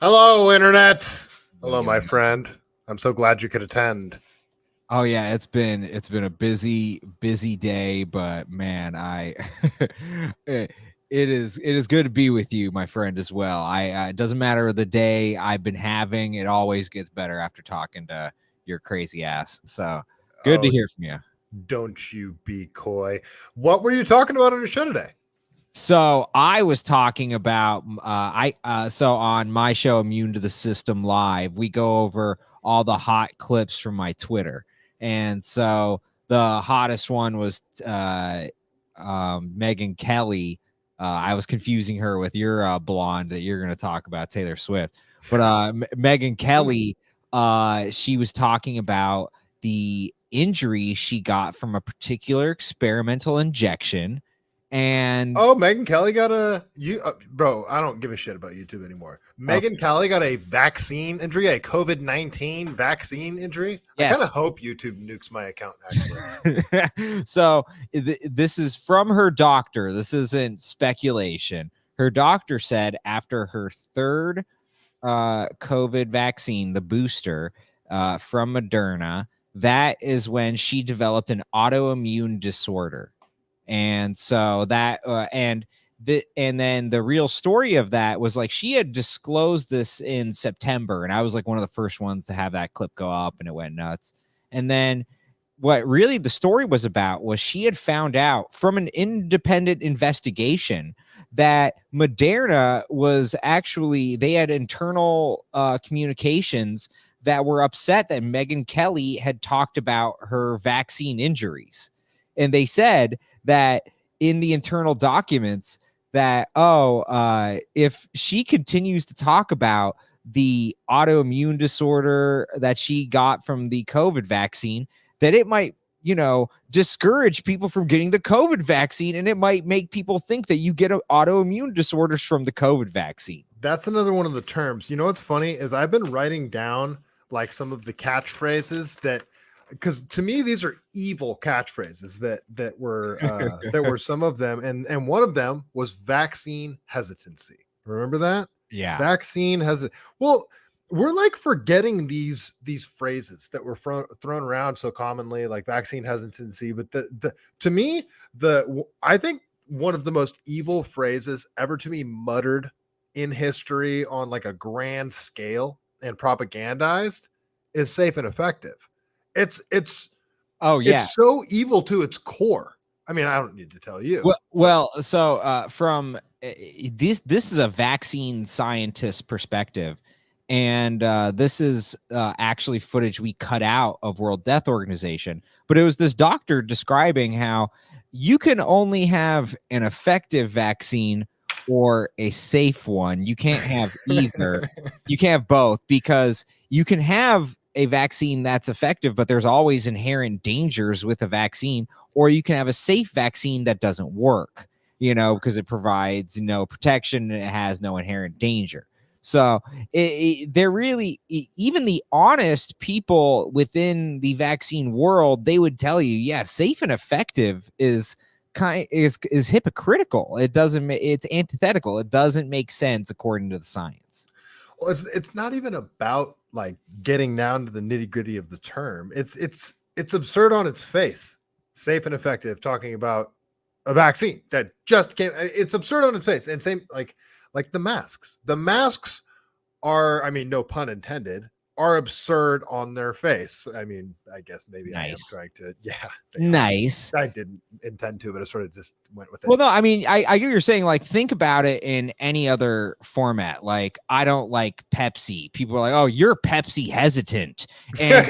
Hello, Internet. Hello, my friend. I'm so glad you could attend. Oh yeah, it's been a busy day, but man, it is good to be with you, my friend, as well. It doesn't matter the day I've been having; it always gets better after talking to your crazy ass. So good to hear from you. Don't you be coy. What were you talking about on your show today? So I was talking about so on my show Immune to the System Live, we go over all the hot clips from my Twitter. And so the hottest one was Megyn Kelly. I was confusing her with your blonde that you're going to talk about, Taylor Swift. But Megyn Kelly, she was talking about the injury she got from a particular experimental injection. And Megyn Kelly got bro, I don't give a shit about YouTube anymore. Megyn Kelly got a vaccine injury, a COVID-19 vaccine injury. Yes. I kind of hope YouTube nukes my account, actually. So this is from her doctor. This isn't speculation. Her doctor said after her third COVID vaccine, the booster from Moderna, that is when she developed an autoimmune disorder. And so that and then the real story of that was like she had disclosed this in September, and I was like one of the first ones to have that clip go up, and it went nuts. And then what really the story was about was she had found out from an independent investigation that Moderna was actually, they had internal communications that were upset that Megyn Kelly had talked about her vaccine injuries. And they said that in the internal documents that, if she continues to talk about the autoimmune disorder that she got from the COVID vaccine, that it might, discourage people from getting the COVID vaccine, and it might make people think that you get autoimmune disorders from the COVID vaccine. That's another one of the terms. You know what's funny is I've been writing down like some of the catchphrases that, because to me these are evil catchphrases that were some of them, and one of them was vaccine hesitancy. Remember that? Yeah, vaccine hesitancy. Well, we're like forgetting these phrases that were thrown around so commonly, like vaccine hesitancy. But to me, I think one of the most evil phrases ever to be muttered in history on like a grand scale and propagandized is safe and effective. It's so evil to its core. I mean, I don't need to tell you. So from this is a vaccine scientist perspective, and this is actually footage we cut out of World Health Organization. But it was this doctor describing how you can only have an effective vaccine or a safe one. You can't have either. You can't have both, because you can have a vaccine that's effective, but there's always inherent dangers with a vaccine, or you can have a safe vaccine that doesn't work, because it provides no protection and it has no inherent danger. So they're really, even the honest people within the vaccine world, they would tell you, yeah, safe and effective is hypocritical. It's antithetical. It doesn't make sense according to the science. Well, it's not even about like getting down to the nitty gritty of the term. It's absurd on its face. Safe and effective, talking about a vaccine that just came. It's absurd on its face. And same like the masks. The masks are, I mean, no pun intended, are absurd on their face. I mean, I guess maybe nice. I am trying to, nice. I didn't intend to, but I sort of just went with it. Well, no, I mean, I get what you're saying. Like, think about it in any other format. Like, I don't like Pepsi. People are like, "Oh, you're Pepsi hesitant," and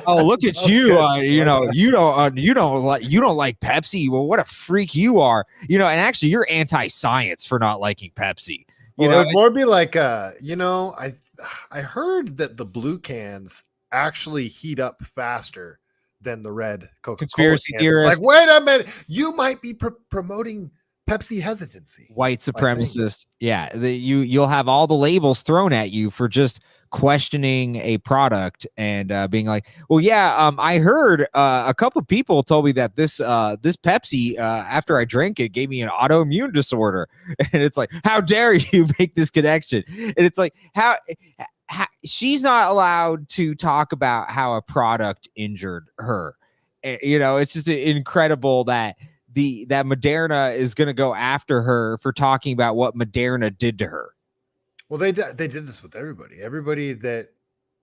oh, look at you. You don't like Pepsi. Well, what a freak you are. And actually, you're anti-science for not liking Pepsi. It would more be like, I heard that the blue cans actually heat up faster than the red Coca-Cola conspiracy theorist. Like, wait a minute, you might be promoting Pepsi hesitancy. White supremacist. Yeah. You'll have all the labels thrown at you for just questioning a product and being like, well, yeah, I heard a couple people told me that this Pepsi, after I drank it, gave me an autoimmune disorder. And it's like, how dare you make this connection? And it's like, how she's not allowed to talk about how a product injured her. It's just incredible that that Moderna is going to go after her for talking about what Moderna did to her. Well, they did this with everybody. Everybody that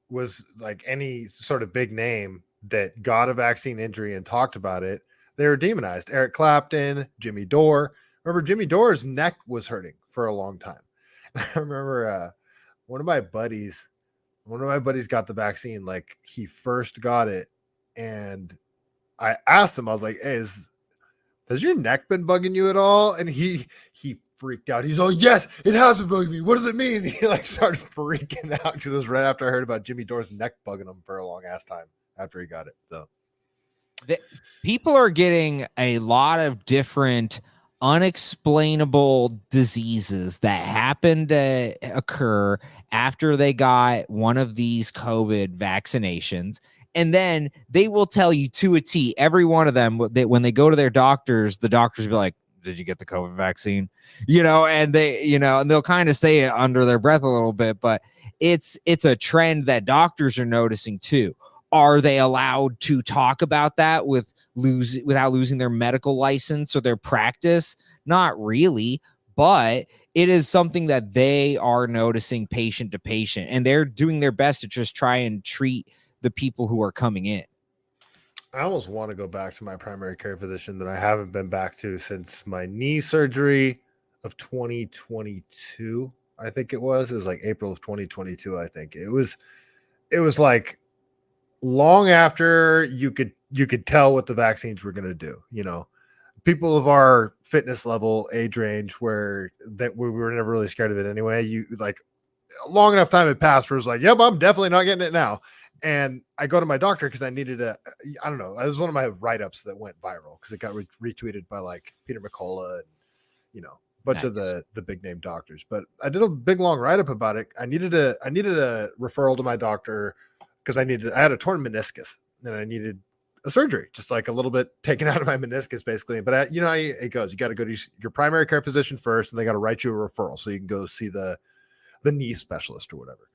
was like any sort of big name that got a vaccine injury and talked about it, they were demonized. Eric Clapton, Jimmy Dore. Remember, Jimmy Dore's neck was hurting for a long time. I remember one of my buddies got the vaccine. Like, he first got it, and I asked him, I was like, hey, has your neck been bugging you at all? And he freaked out. He's like, yes, it has been bugging me. What does it mean? And he like started freaking out because it was right after I heard about Jimmy Dore's neck bugging him for a long ass time after he got it. So people are getting a lot of different unexplainable diseases that happen to occur after they got one of these COVID vaccinations. And then they will tell you to a T, every one of them, that when they go to their doctors, the doctors will be like, did you get the COVID vaccine? And they'll kind of say it under their breath a little bit, but it's a trend that doctors are noticing too. Are they allowed to talk about that without losing their medical license or their practice? Not really, but it is something that they are noticing patient to patient, and they're doing their best to just try and treat the people who are coming in. I almost want to go back to my primary care physician that I haven't been back to since my knee surgery of 2022. I think it was like April of 2022. I think it was like long after you could tell what the vaccines were going to do. People of our fitness level, age range, where that we were never really scared of it anyway. You like long enough time had passed where it was like, yep, I'm definitely not getting it now. And I go to my doctor because I needed I don't know. It was one of my write-ups that went viral because it got retweeted by like Peter McCullough and, a bunch of the big name doctors. But I did a big long write-up about it. I needed a referral to my doctor because I had a torn meniscus and I needed a surgery, just like a little bit taken out of my meniscus basically. But it goes, you got to go to your primary care physician first, and they got to write you a referral so you can go see the knee specialist or whatever.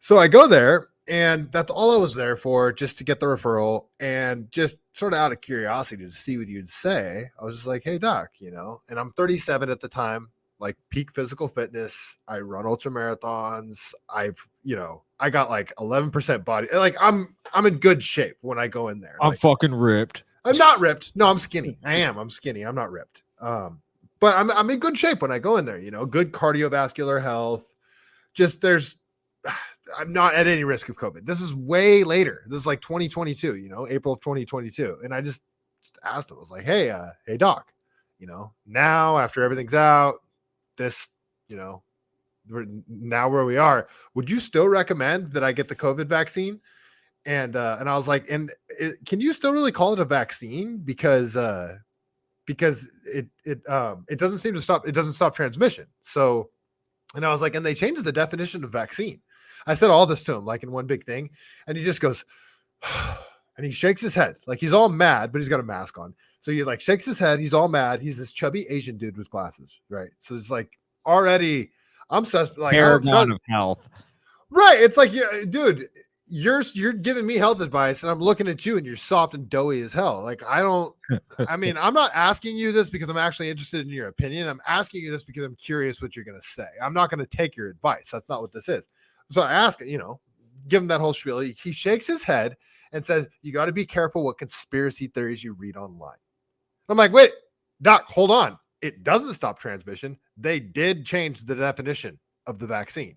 So I go there, and that's all I was there for, just to get the referral and just sort of out of curiosity to see what you'd say. I was just like, hey doc, and I'm 37 at the time, like peak physical fitness. I run ultra marathons. I got like 11% body. Like I'm in good shape when I go in there. I'm fucking ripped. I'm not ripped. No, I'm skinny. I'm skinny. I'm not ripped. But I'm in good shape when I go in there, good cardiovascular health. I'm not at any risk of COVID. This is way later. This is like 2022, April of 2022. And I just asked him, I was like, hey doc, now after everything's out, this, now where we are, would you still recommend that I get the COVID vaccine? And I was like, can you still really call it a vaccine? Because it doesn't seem to stop. It doesn't stop transmission. So, and I was like, and they changed the definition of vaccine. I said all this to him, like in one big thing. And he just goes, and he shakes his head. Like he's all mad, but he's got a mask on. So he like shakes his head. He's all mad. He's this chubby Asian dude with glasses. Right. So it's like already I'm like paragon of health. Right. It's like, dude, you're giving me health advice and I'm looking at you and you're soft and doughy as hell. Like I'm not asking you this because I'm actually interested in your opinion. I'm asking you this because I'm curious what you're going to say. I'm not going to take your advice. That's not what this is. So I ask, give him that whole spiel. He shakes his head and says, you got to be careful what conspiracy theories you read online. I'm like, wait, doc, hold on. It doesn't stop transmission. They did change the definition of the vaccine,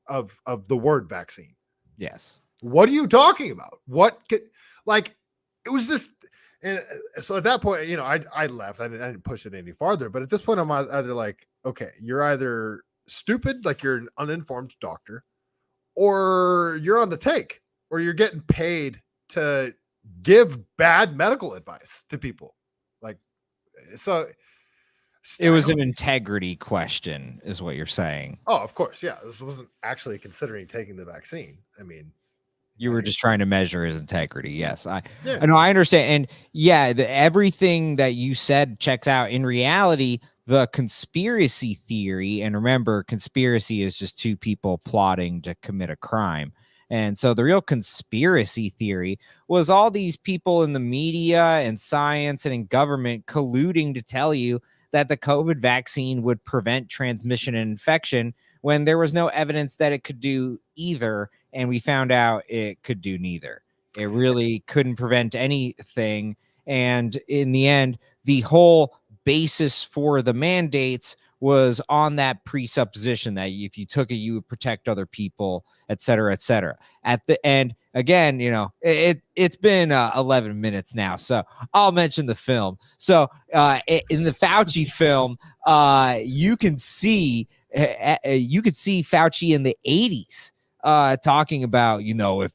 of the word vaccine. Yes. What are you talking about? It was this. And so at that point, I left. I didn't push it any farther. But at this point, I'm either like, okay, you're either stupid, like you're an uninformed doctor, or you're on the take, or you're getting paid to give bad medical advice to people. Like, so It was an integrity question, is what you're saying. Oh, of course. Yeah. This wasn't actually considering taking the vaccine. I mean, you were just trying to measure his integrity. Yes. I know. I understand. And yeah, everything that you said checks out. In reality, the conspiracy theory, and remember, conspiracy is just two people plotting to commit a crime. And so the real conspiracy theory was all these people in the media and science and in government colluding to tell you that the COVID vaccine would prevent transmission and infection when there was no evidence that it could do either. And we found out it could do neither. It really couldn't prevent anything. And in the end, the whole basis for the mandates was on that presupposition that if you took it, you would protect other people, et cetera, et cetera. At the end, again, you know, it's been 11 minutes now, so I'll mention the film. So in the Fauci film, you can see Fauci in the 80s talking about, you know,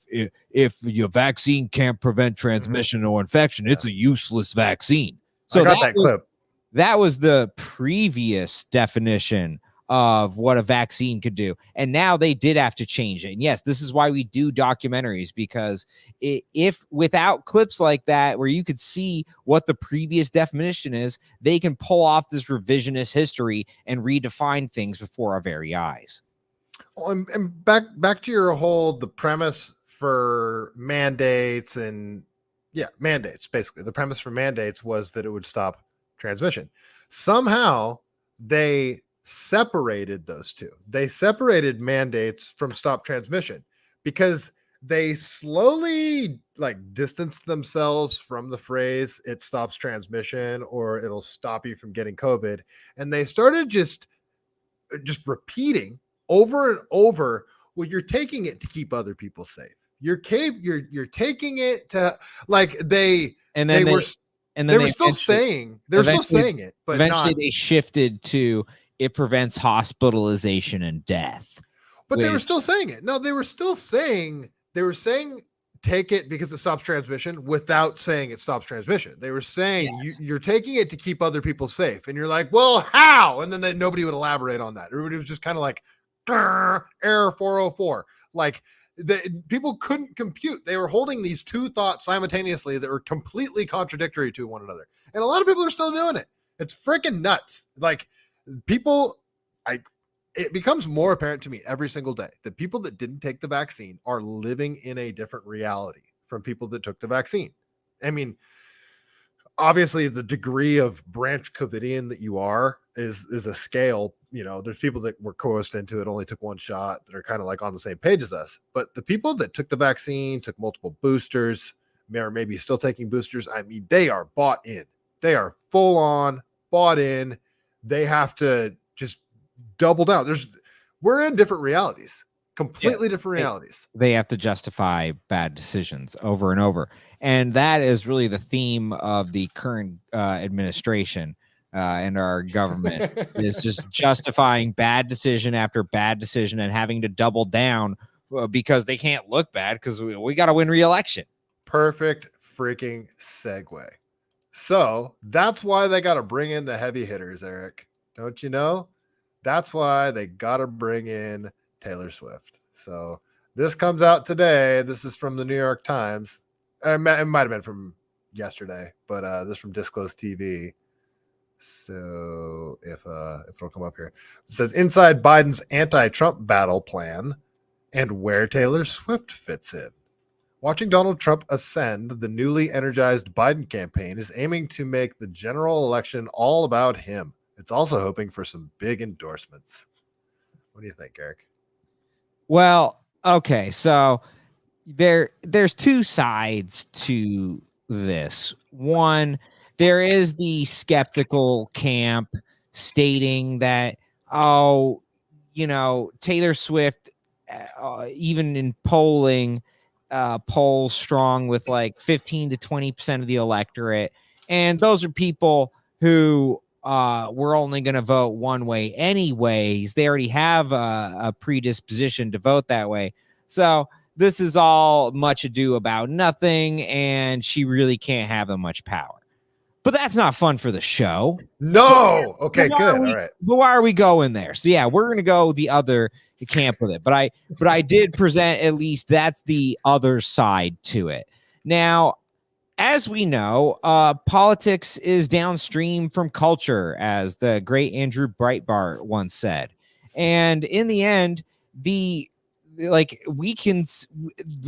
if your vaccine can't prevent transmission or infection, it's a useless vaccine. So I got that clip. That was the previous definition of what a vaccine could do. And now they did have to change it. And yes, this is why we do documentaries, because if without clips like that, where you could see what the previous definition is, they can pull off this revisionist history and redefine things before our very eyes. Well, and back to your whole, the premise for mandates and mandates, basically the premise for mandates was that it would stop transmission. Somehow they separated those two. They separated mandates from stop transmission because they slowly distanced themselves from the phrase "it stops transmission" or "it'll stop you from getting COVID," and they started just repeating over and over, well, you're taking it to keep other people safe. You're taking it to they were still saying it, but eventually they shifted to it prevents hospitalization and death. But they were still saying it. No, they were saying take it because it stops transmission without saying it stops transmission. They were saying you're taking it to keep other people safe. And you're like, well, how? And then nobody would elaborate on that. Everybody was just kind of like, error 404. People couldn't compute. They were holding these two thoughts simultaneously that were completely contradictory to one another. And a lot of people are still doing it. It's freaking nuts. It becomes more apparent to me every single day that people that didn't take the vaccine are living in a different reality from people that took the vaccine. I mean, obviously the degree of branch Covidian that you are is a scale. You know, there's people that were coerced into it, only took one shot, that are kind of on the same page as us. But the people that took the vaccine, took multiple boosters, or maybe still taking boosters, I mean, they are bought in. They are full on bought in. They have to just double down. We're in different realities, completely different realities. They have to justify bad decisions over and over. And that is really the theme of the current administration and our government is just justifying bad decision after bad decision and having to double down because they can't look bad because we got to win re-election. Perfect freaking segue. So that's why they got to bring in the heavy hitters, Eric. Don't you know? That's why they got to bring in Taylor Swift. So this comes out today. This is from the New York Times. It might have been from yesterday, but this is from Disclosed TV. So if it'll come up here, it says inside Biden's anti-Trump battle plan and where Taylor Swift fits in. Watching Donald Trump ascend, the newly energized Biden campaign is aiming to make the general election all about him. It's also hoping for some big endorsements. What do you think, Eric? Well, okay, so there's two sides to this. One, there is the skeptical camp stating that, Taylor Swift, even in polling, polls strong with 15 to 20% of the electorate. And those are people who were only going to vote one way anyways. They already have a predisposition to vote that way. So this is all much ado about nothing, and she really can't have that much power. but that's not fun for the show. No. Okay, good. All right. But why are we going there? So yeah, we're gonna go the other camp with it. But I did present at least that's the other side to it. Now, as we know, politics is downstream from culture, as the great Andrew Breitbart once said. And in the end, we don't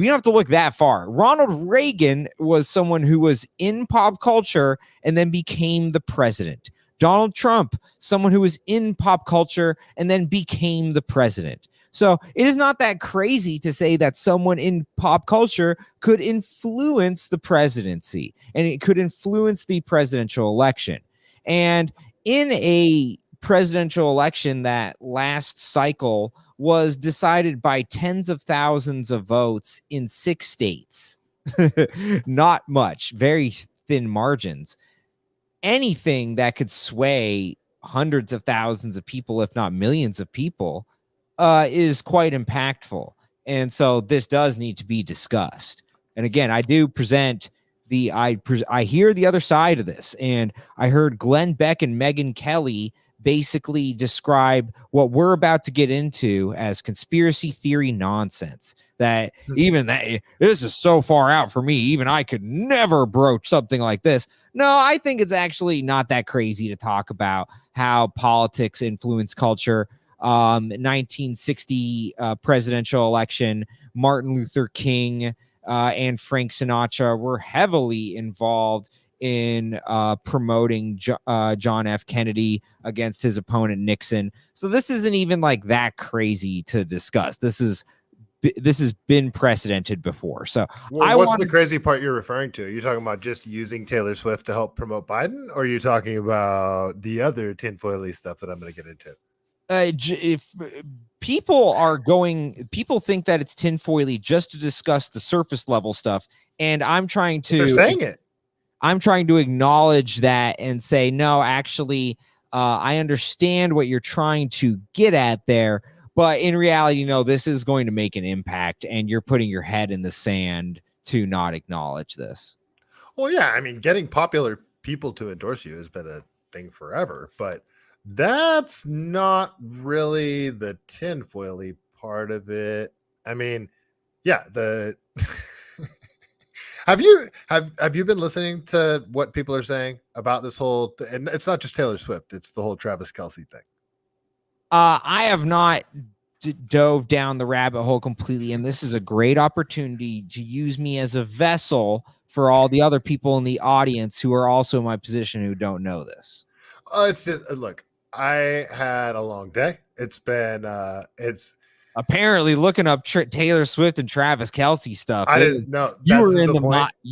have to look that far. Ronald Reagan was someone who was in pop culture and then became the president. Donald Trump, someone who was in pop culture and then became the president. So it is not that crazy to say that someone in pop culture could influence the presidency and it could influence the presidential election. And in a presidential election, that last cycle was decided by tens of thousands of votes in 6 states. Not much, very thin margins. Anything that could sway hundreds of thousands of people, if not millions of people, is quite impactful. And so this does need to be discussed. And again, I do present I hear the other side of this, and I heard Glenn Beck and Megyn Kelly basically describe what we're about to get into as conspiracy theory nonsense. That even that this is so far out for me, even I could never broach something like this. No, I think it's actually not that crazy to talk about how politics influence culture. 1960 presidential election, Martin Luther King and Frank Sinatra were heavily involved in promoting John F. Kennedy against his opponent Nixon. So this isn't even like that crazy to discuss. This has been precedented before. So what's the crazy part you're referring to? Are you talking about just using Taylor Swift to help promote Biden, or are you talking about the other tinfoily stuff that I'm going to get into? If people think that it's tinfoily just to discuss the surface level stuff, and I'm trying to acknowledge that and say, no, actually, I understand what you're trying to get at there, but in reality, no, this is going to make an impact, and you're putting your head in the sand to not acknowledge this. Well, yeah, I mean, getting popular people to endorse you has been a thing forever, but that's not really the tinfoily part of it. I mean, yeah, have you been listening to what people are saying about this whole and it's not just Taylor Swift, it's the whole Travis Kelce thing. I have not dove down the rabbit hole completely, and this is a great opportunity to use me as a vessel for all the other people in the audience who are also in my position who don't know this. It's just look, I had a long day. It's been it's apparently looking up Taylor Swift and Travis Kelce stuff. I didn't know you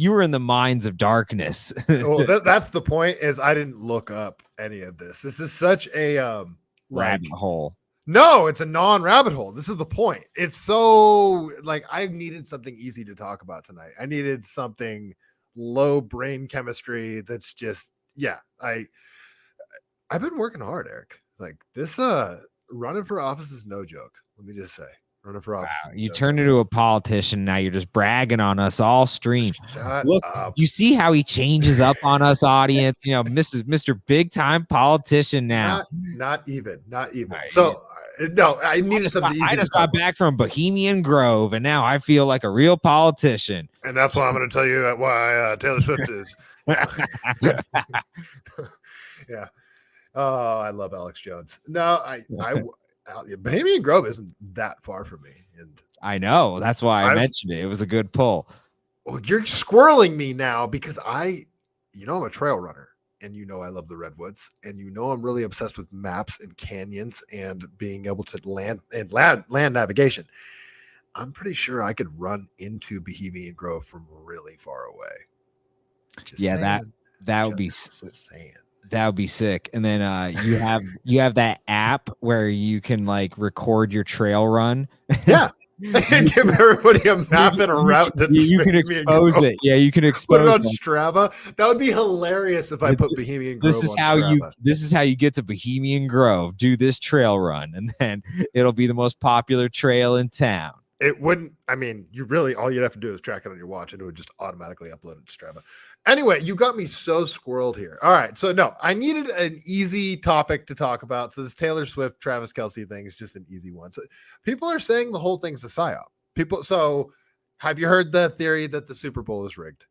were in the minds of darkness. Well, that's the point. Is I didn't look up any of this. This is such a rabbit hole. No, it's a non-rabbit hole. This is the point. It's so like I needed something easy to talk about tonight. I needed something low brain chemistry. That's just I've been working hard, Eric. Like this, running for office is no joke. Let me just say, running for office. Wow, you turned into a politician. Now you're just bragging on us all stream. Look, you see how he changes up on us, audience. You know, Mr. Big Time politician now. Not even. Right. So no, I needed something easy. I just got back from Bohemian Grove, and now I feel like a real politician. And that's why I'm going to tell you why Taylor Swift is. Yeah. Oh, I love Alex Jones. No, Bohemian Grove isn't that far from me, and I know that's why I mentioned it. It was a good pull. Well, you're squirreling me now because I'm a trail runner, and I love the redwoods, and I'm really obsessed with maps and canyons and being able to land navigation. I'm pretty sure I could run into Bohemian Grove from really far away. That would be insane. That would be sick. And then you have that app where you can like record your trail run. Yeah. And give everybody a map and a route that you can expose it. Yeah, you can expose it on Strava. That would be hilarious if I put Bohemian Grove on Strava. This is how you get to Bohemian Grove. Do this trail run, and then it'll be the most popular trail in town. It wouldn't, I mean, you really, all you'd have to do is track it on your watch and it would just automatically upload it to Strava. Anyway, you got me so squirreled here. All right. So, no, I needed an easy topic to talk about. So, this Taylor Swift, Travis Kelce thing is just an easy one. So, people are saying the whole thing's a psyop. So have you heard the theory that the Super Bowl is rigged?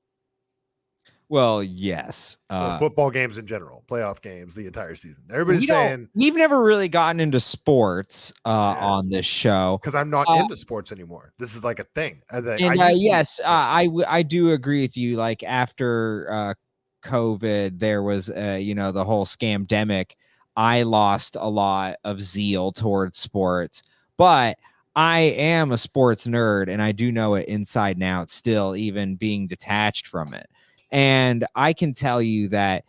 Well, yes. Or football games in general, playoff games, the entire season. Everybody's saying we've never really gotten into sports on this show because I'm not into sports anymore. This is like a thing. I do agree with you. Like after COVID, there was the whole scamdemic. I lost a lot of zeal towards sports, but I am a sports nerd and I do know it inside and out still, even being detached from it. And I can tell you that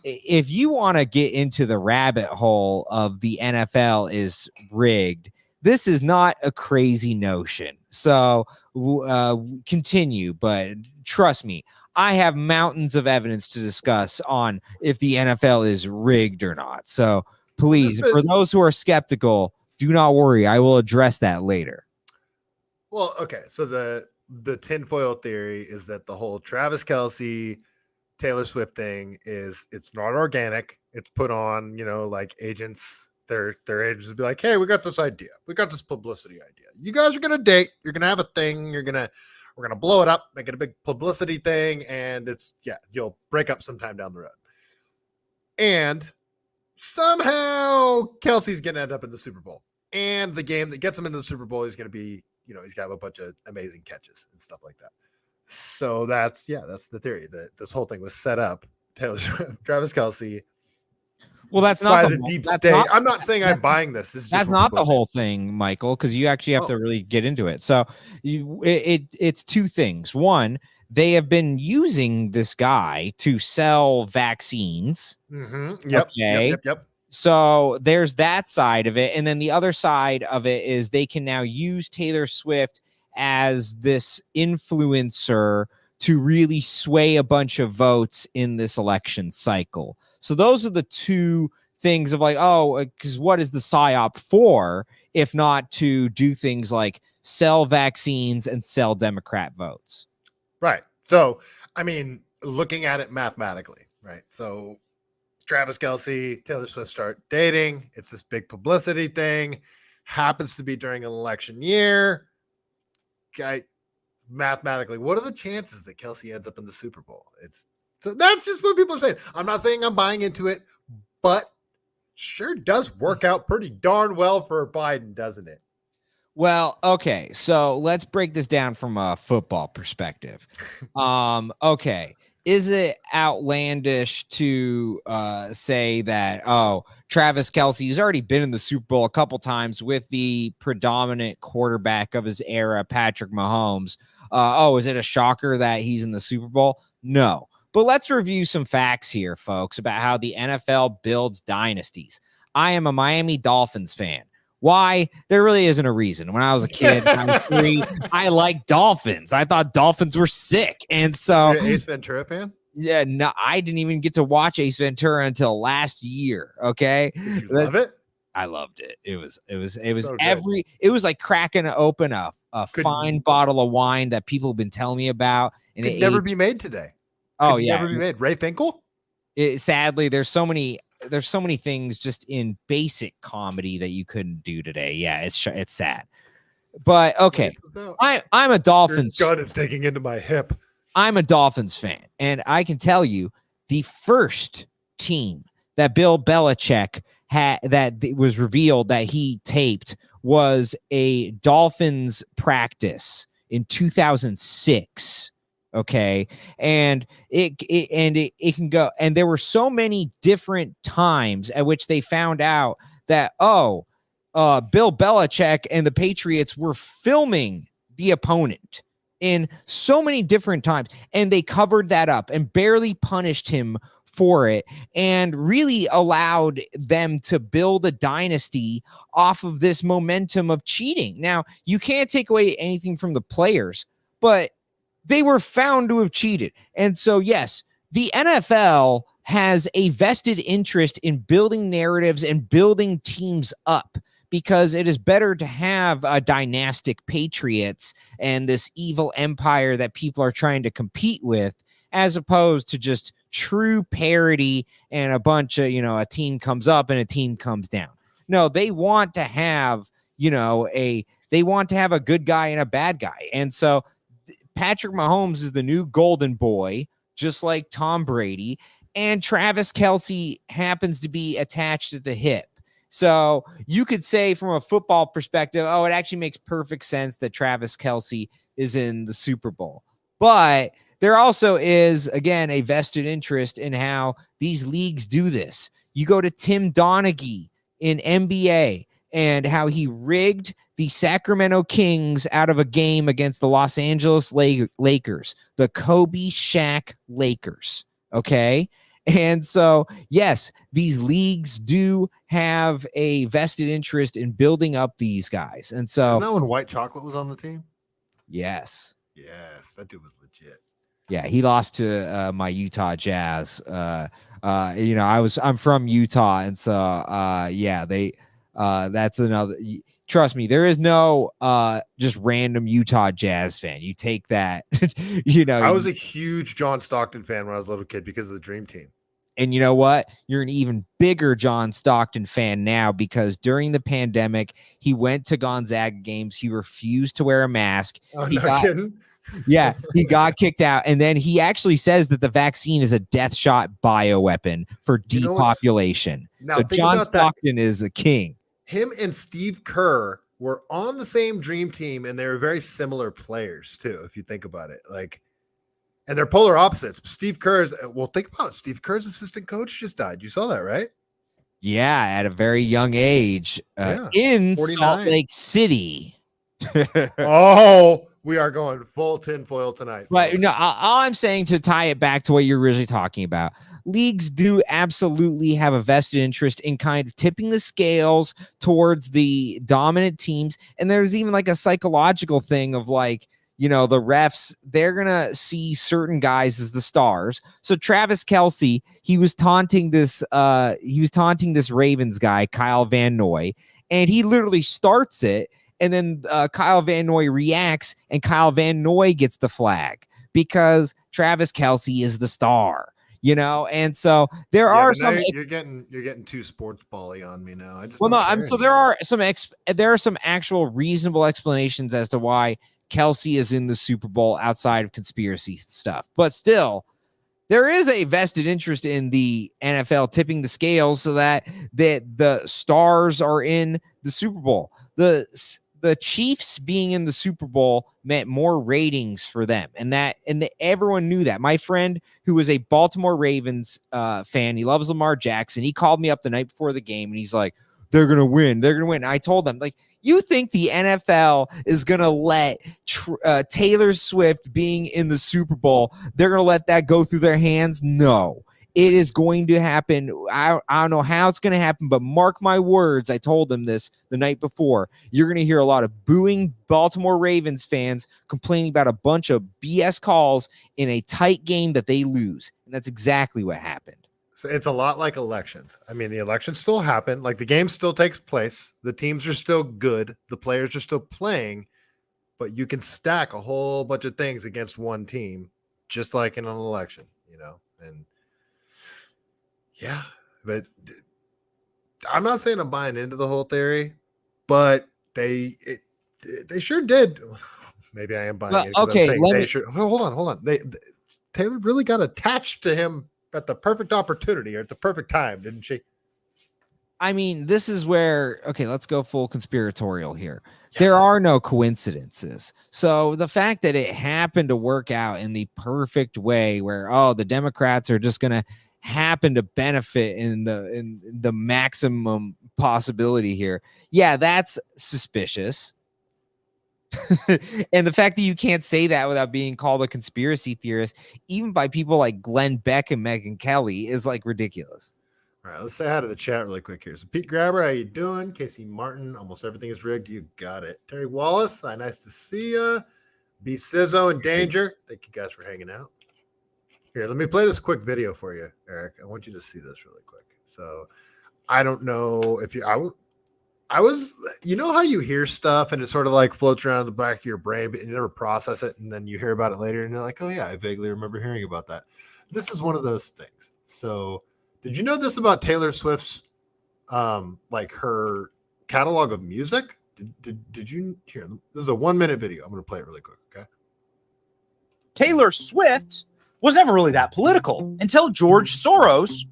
if you want to get into the rabbit hole of the NFL is rigged, this is not a crazy notion. So continue, but trust me, I have mountains of evidence to discuss on if the NFL is rigged or not. So please, for those who are skeptical, do not worry. I will address that later. Well, okay. So the tinfoil theory is that the whole Travis Kelce, Taylor Swift thing it's not organic. It's put on, like agents, their agents be like, hey, we got this idea. We got this publicity idea. You guys are going to date. You're going to have a thing. We're going to blow it up, make it a big publicity thing. And you'll break up sometime down the road. And somehow Kelce's going to end up in the Super Bowl. And the game that gets him into the Super Bowl is going to be, he's got to have a bunch of amazing catches and stuff like that. So that's the theory that this whole thing was set up. Taylor Swift, Travis Kelce. Well, that's not the deep state. I'm not saying I'm buying this. That's not the whole thing, Michael, because you actually have to really get into it. So it's two things. One, they have been using this guy to sell vaccines. Mm-hmm. Yep. Okay. Yep. So there's that side of it. And then the other side of it is they can now use Taylor Swift as this influencer to really sway a bunch of votes in this election cycle. So those are the two things of like, because what is the Psyop for if not to do things like sell vaccines and sell Democrat votes? Right. So, I mean, looking at it mathematically, right? So Travis Kelce, Taylor Swift start dating. It's this big publicity thing. Happens to be during an election year. Mathematically, what are the chances that Kelce ends up in the Super Bowl? So that's just what people are saying. I'm not saying I'm buying into it, but sure does work out pretty darn well for Biden, doesn't it? Well, okay. So let's break this down from a football perspective. Okay. Is it outlandish to say that, Travis Kelce, who's already been in the Super Bowl a couple times with the predominant quarterback of his era, Patrick Mahomes, is it a shocker that he's in the Super Bowl? No. But let's review some facts here, folks, about how the NFL builds dynasties. I am a Miami Dolphins fan. Why? There really isn't a reason. When I was a kid, I was 3, I liked Dolphins. I thought Dolphins were sick. And so you're an Ace Ventura fan? Yeah, no, I didn't even get to watch Ace Ventura until last year. Okay. Did you love it? I loved it. It was So it was like cracking open a fine bottle of wine that people have been telling me about. And it never be made today. Never be made. Ray Finkel? Sadly, there's so many things just in basic comedy that you couldn't do today. Yeah, it's sad. But okay, I'm a Dolphins. Your gun is digging into my hip. I'm a Dolphins fan, and I can tell you the first team that Bill Belichick had that was revealed that he taped was a Dolphins practice in 2006. Okay. And it can go. And there were so many different times at which they found out that, Bill Belichick and the Patriots were filming the opponent in so many different times. And they covered that up and barely punished him for it and really allowed them to build a dynasty off of this momentum of cheating. Now, you can't take away anything from the players, but they were found to have cheated. And so, yes, the NFL has a vested interest in building narratives and building teams up because it is better to have a dynastic patriots and this evil empire that people are trying to compete with, as opposed to just true parity and a bunch of, a team comes up and a team comes down. No, they want to have, they want to have a good guy and a bad guy. And so Patrick Mahomes is the new golden boy, just like Tom Brady, and Travis Kelce happens to be attached at the hip. So you could say from a football perspective, oh, it actually makes perfect sense that Travis Kelce is in the Super Bowl. But there also is, again, a vested interest in how these leagues do this. You go to Tim Donaghy in NBA and how he rigged the Sacramento Kings out of a game against the Los Angeles Lakers, the Kobe Shaq Lakers. Okay. And so, yes, these leagues do have a vested interest in building up these guys. And so, isn't that when White Chocolate was on the team? Yes, that dude was legit. Yeah, he lost to my Utah Jazz. I'm from Utah, and so that's another. Trust me, there is no just random Utah Jazz fan. You take that, I was a huge John Stockton fan when I was a little kid because of the Dream Team. And you know what? You're an even bigger John Stockton fan now, because during the pandemic, he went to Gonzaga games. He refused to wear a mask. Oh, no kidding. Yeah, he got kicked out. And then he actually says that the vaccine is a death shot bioweapon for depopulation. So John Stockton is a king. Him and Steve Kerr were on the same Dream Team, and they were very similar players too, if you think about it. And they're polar opposites. Steve Kerr's, think about it. Steve Kerr's assistant coach just died. You saw that, right? Yeah, at a very young age, in 49. Salt Lake City. Oh, we are going full tinfoil tonight. But all I'm saying, to tie it back to what you're originally talking about, leagues do absolutely have a vested interest in kind of tipping the scales towards the dominant teams. And there's even like a psychological thing of the refs, they're going to see certain guys as the stars. So Travis Kelce, he was taunting this Ravens guy, Kyle Van Noy, and he literally starts it. And then Kyle Van Noy reacts, and Kyle Van Noy gets the flag because Travis Kelce is the star, And so there are some. You're getting too sports bally on me now. There are some actual reasonable explanations as to why Kelce is in the Super Bowl outside of conspiracy stuff, but still, there is a vested interest in the NFL tipping the scales so that the stars are in the Super Bowl. The Chiefs being in the Super Bowl meant more ratings for them, and everyone knew that. My friend, who was a Baltimore Ravens fan, he loves Lamar Jackson. He called me up the night before the game, and he's like, "They're gonna win. They're gonna win." And I told them, you think the NFL is gonna let Taylor Swift being in the Super Bowl? They're gonna let that go through their hands? No. It is going to happen. I don't know how it's going to happen, but mark my words. I told them this the night before. You're going to hear a lot of booing Baltimore Ravens fans complaining about a bunch of BS calls in a tight game that they lose. And that's exactly what happened. So it's a lot like elections. I mean, the elections still happen. The game still takes place. The teams are still good. The players are still playing. But you can stack a whole bunch of things against one team, just like in an election, and yeah, but I'm not saying I'm buying into the whole theory, but they sure did. Maybe I am buying it. Okay, hold on. Taylor really got attached to him at the perfect opportunity or at the perfect time, didn't she? I mean, this is where, let's go full conspiratorial here. Yes. There are no coincidences. So the fact that it happened to work out in the perfect way where, the Democrats are just going to happen to benefit in the maximum possibility here. Yeah, that's suspicious. And the fact that you can't say that without being called a conspiracy theorist, even by people like Glenn Beck and Megyn Kelly, is ridiculous. All right, let's say hi to the chat really quick here. So Pete Grabber, how you doing? Casey Martin, almost everything is rigged. You got it. Terry Wallace, nice to see you. B Sizzo in danger. Thank you guys for hanging out. Here, let me play this quick video for you, Eric. I want you to see this really quick. So I don't know if you know how you hear stuff and it sort of like floats around in the back of your brain, but you never process it. And then you hear about it later and you're like, oh yeah, I vaguely remember hearing about that. This is one of those things. So did you know this about Taylor Swift's, like her catalog of music? Did you hear them? This is a 1-minute video. I'm going to play it really quick. Okay. Taylor Swift was never really that political until George Soros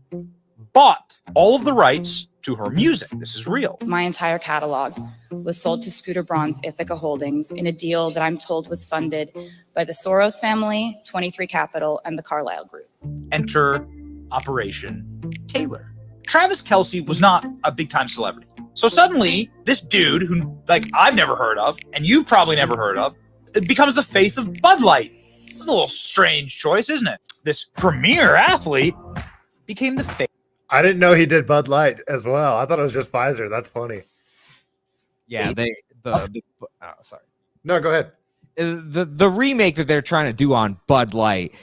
bought all of the rights to her music. This is real. My entire catalog was sold to Scooter Braun's Ithaca Holdings in a deal that I'm told was funded by the Soros family, 23 Capital, and the Carlyle Group. Enter Operation Taylor. Travis Kelce was not a big-time celebrity. So suddenly, this dude who, like, I've never heard of, and you've probably never heard of, it becomes the face of Bud Light. A little strange choice, isn't it? This premier athlete became the face. I didn't know he did Bud Light as well. I thought it was just Pfizer. That's funny. Yeah, sorry. No, go ahead. The remake that they're trying to do on Bud Light,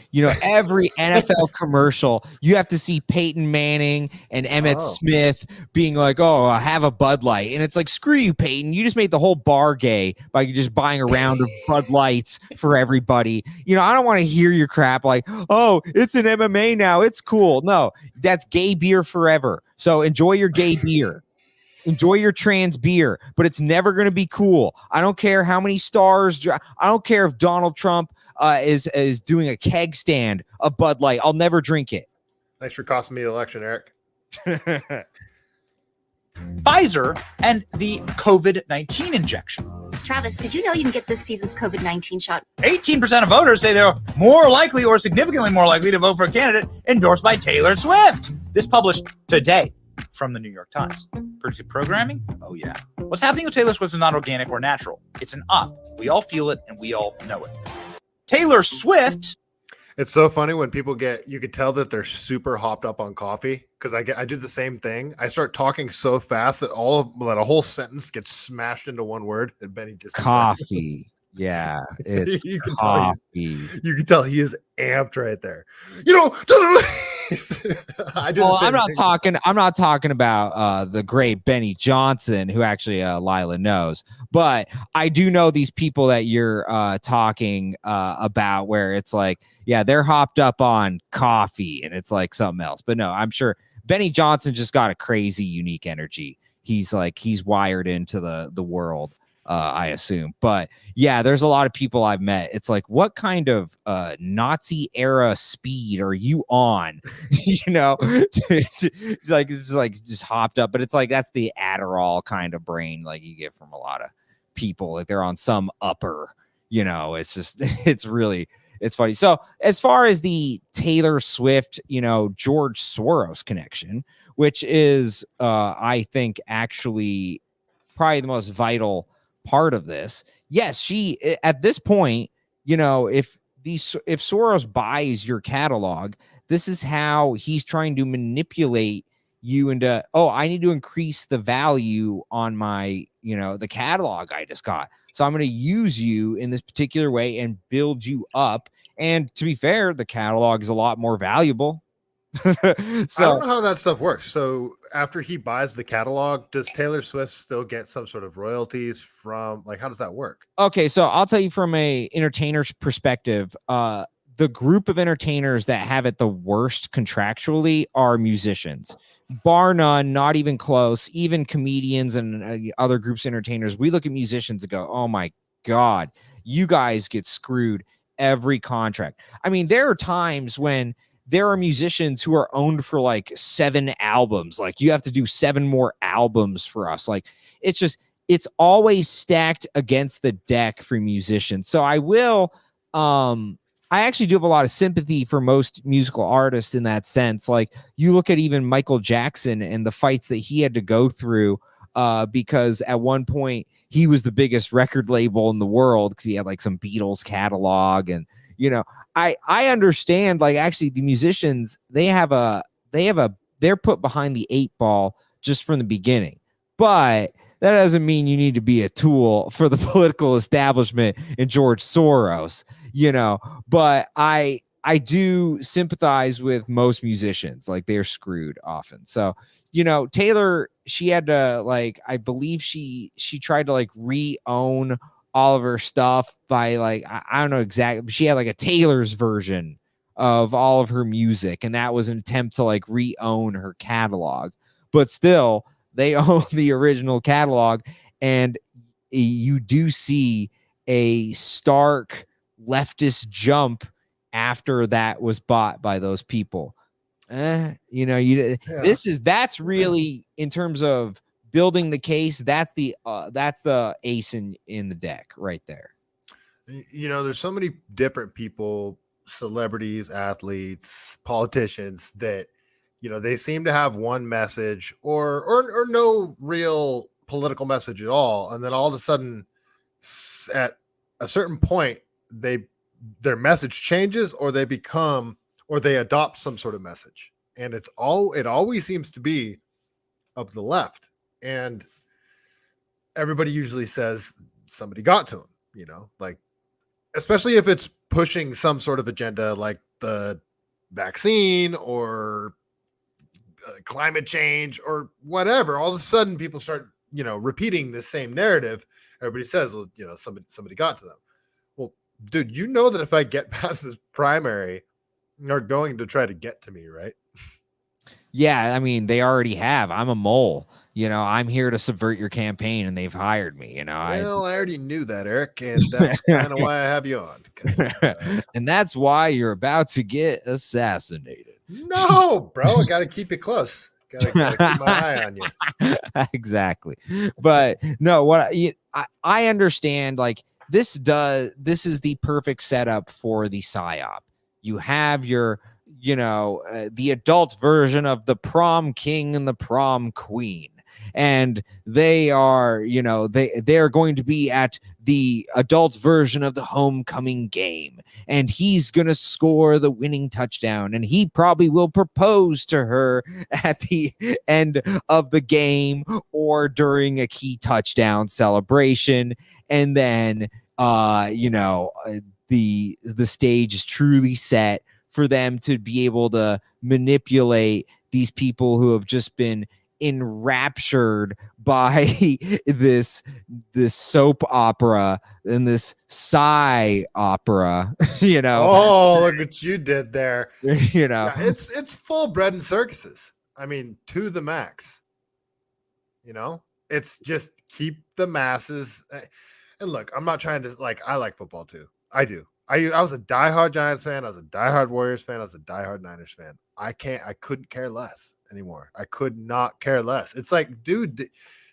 every NFL commercial, you have to see Peyton Manning and Emmitt Smith being like, oh, I have a Bud Light. And it's like, screw you, Peyton. You just made the whole bar gay by just buying a round of Bud Lights for everybody. I don't want to hear your crap like, oh, it's an MMA now. It's cool. No, that's gay beer forever. So enjoy your gay beer. Enjoy your trans beer, but it's never going to be cool. I don't care how many stars. I don't care if Donald Trump is doing a keg stand of Bud Light. I'll never drink it. Thanks for costing me the election, Eric. Pfizer and the COVID-19 injection. Travis, did you know you can get this season's COVID-19 shot? 18% of voters say they're more likely or significantly more likely to vote for a candidate endorsed by Taylor Swift. This published today from the New York Times. Predictive programming? Oh, yeah. What's happening with Taylor Swift is not organic or natural. It's an up. We all feel it and we all know it. Taylor Swift. It's so funny when people you could tell that they're super hopped up on coffee because I do the same thing. I start talking so fast that a whole sentence gets smashed into one word, and Benny just coffee. Yeah, it's coffee. You can tell he is amped right there. I'm not talking about the great Benny Johnson, who actually Lila knows, but I do know these people that you're talking about, where it's like, yeah, they're hopped up on coffee, and it's like something else. But no, I'm sure Benny Johnson just got a crazy, unique energy. He's wired into the world. I assume. But yeah, there's a lot of people I've met. It's like, what kind of Nazi era speed are you on? Just hopped up. But it's like, that's the Adderall kind of brain like you get from a lot of people. Like they're on some upper, it's just, it's funny. So as far as the Taylor Swift, George Soros connection, which is, I think, actually probably the most vital part of this. Yes, she at this point, if Soros buys your catalog, this is how he's trying to manipulate you into, oh, I need to increase the value on my, the catalog I just got. So I'm going to use you in this particular way and build you up. And to be fair, the catalog is a lot more valuable. So I don't know how that stuff works. So after he buys the catalog, does Taylor Swift still get some sort of royalties from, how does that work? Okay, so I'll tell you from a entertainer's perspective, the group of entertainers that have it the worst contractually are musicians, bar none, not even close. Even comedians and other groups of entertainers, we look at musicians and go, oh my God, you guys get screwed every contract. I mean, there are times when there are musicians who are owned for 7 albums. Like, you have to do 7 more albums for us. Like, it's always stacked against the deck for musicians. So I actually do have a lot of sympathy for most musical artists in that sense. Like, you look at even Michael Jackson and the fights that he had to go through because at one point he was the biggest record label in the world because he had some Beatles catalog. And I understand, actually the musicians, they're put behind the 8 ball just from the beginning, but that doesn't mean you need to be a tool for the political establishment and George Soros, but I do sympathize with most musicians. Like, they're screwed often. So, you know, Taylor, she had to, like, I believe she tried to like re-own all of her stuff by like, I don't know exactly, but she had like a Taylor's version of all of her music, and that was an attempt to like re-own her catalog. But still, they own the original catalog, and you do see a stark leftist jump after that was bought by those people. You know, that's really, in terms of building the case, that's the ace in the deck right there. You know, there's so many different people, celebrities, athletes, politicians, that, you know, they seem to have one message or no real political message at all, and then all of a sudden at a certain point their message changes, or they adopt some sort of message, and it always seems to be of the left, and everybody usually says somebody got to him, you know, like, especially if it's pushing some sort of agenda like the vaccine or climate change or whatever. All of a sudden people start, you know, repeating the same narrative. Everybody says, well, you know, somebody got to them. Well, dude, you know that if I get past this primary, they're going to try to get to me, right? Yeah, I mean, they already have. I'm a mole. You know, I'm here to subvert your campaign, and they've hired me. You know, well, I already knew that, Eric, and that's kind of why I have you on. And that's why you're about to get assassinated. No, bro, I got to keep it close. Gotta keep my eye on you. Exactly. But no, I understand. Like, this is the perfect setup for the Psyop. You have your, you know, the adult version of the prom king and the prom queen, and they are, you know, they're going to be at the adult version of the homecoming game, and he's going to score the winning touchdown, and he probably will propose to her at the end of the game or during a key touchdown celebration. And then you know, the stage is truly set for them to be able to manipulate these people who have just been enraptured by this soap opera and this Psy opera, you know. Oh, look what you did there. You know, yeah, it's full bread and circuses. I mean, to the max. You know, it's just keep the masses. And look, I'm not trying to, like, I like football too. I do. I was a diehard Giants fan. I was a diehard Warriors fan. I was a diehard Niners fan. I couldn't care less anymore. I could not care less. It's like, dude,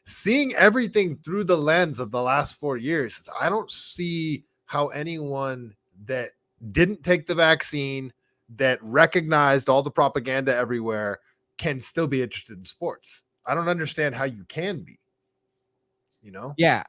seeing everything through the lens of the last 4 years, I don't see how anyone that didn't take the vaccine, that recognized all the propaganda everywhere, can still be interested in sports. I don't understand how you can be. You know? Yeah,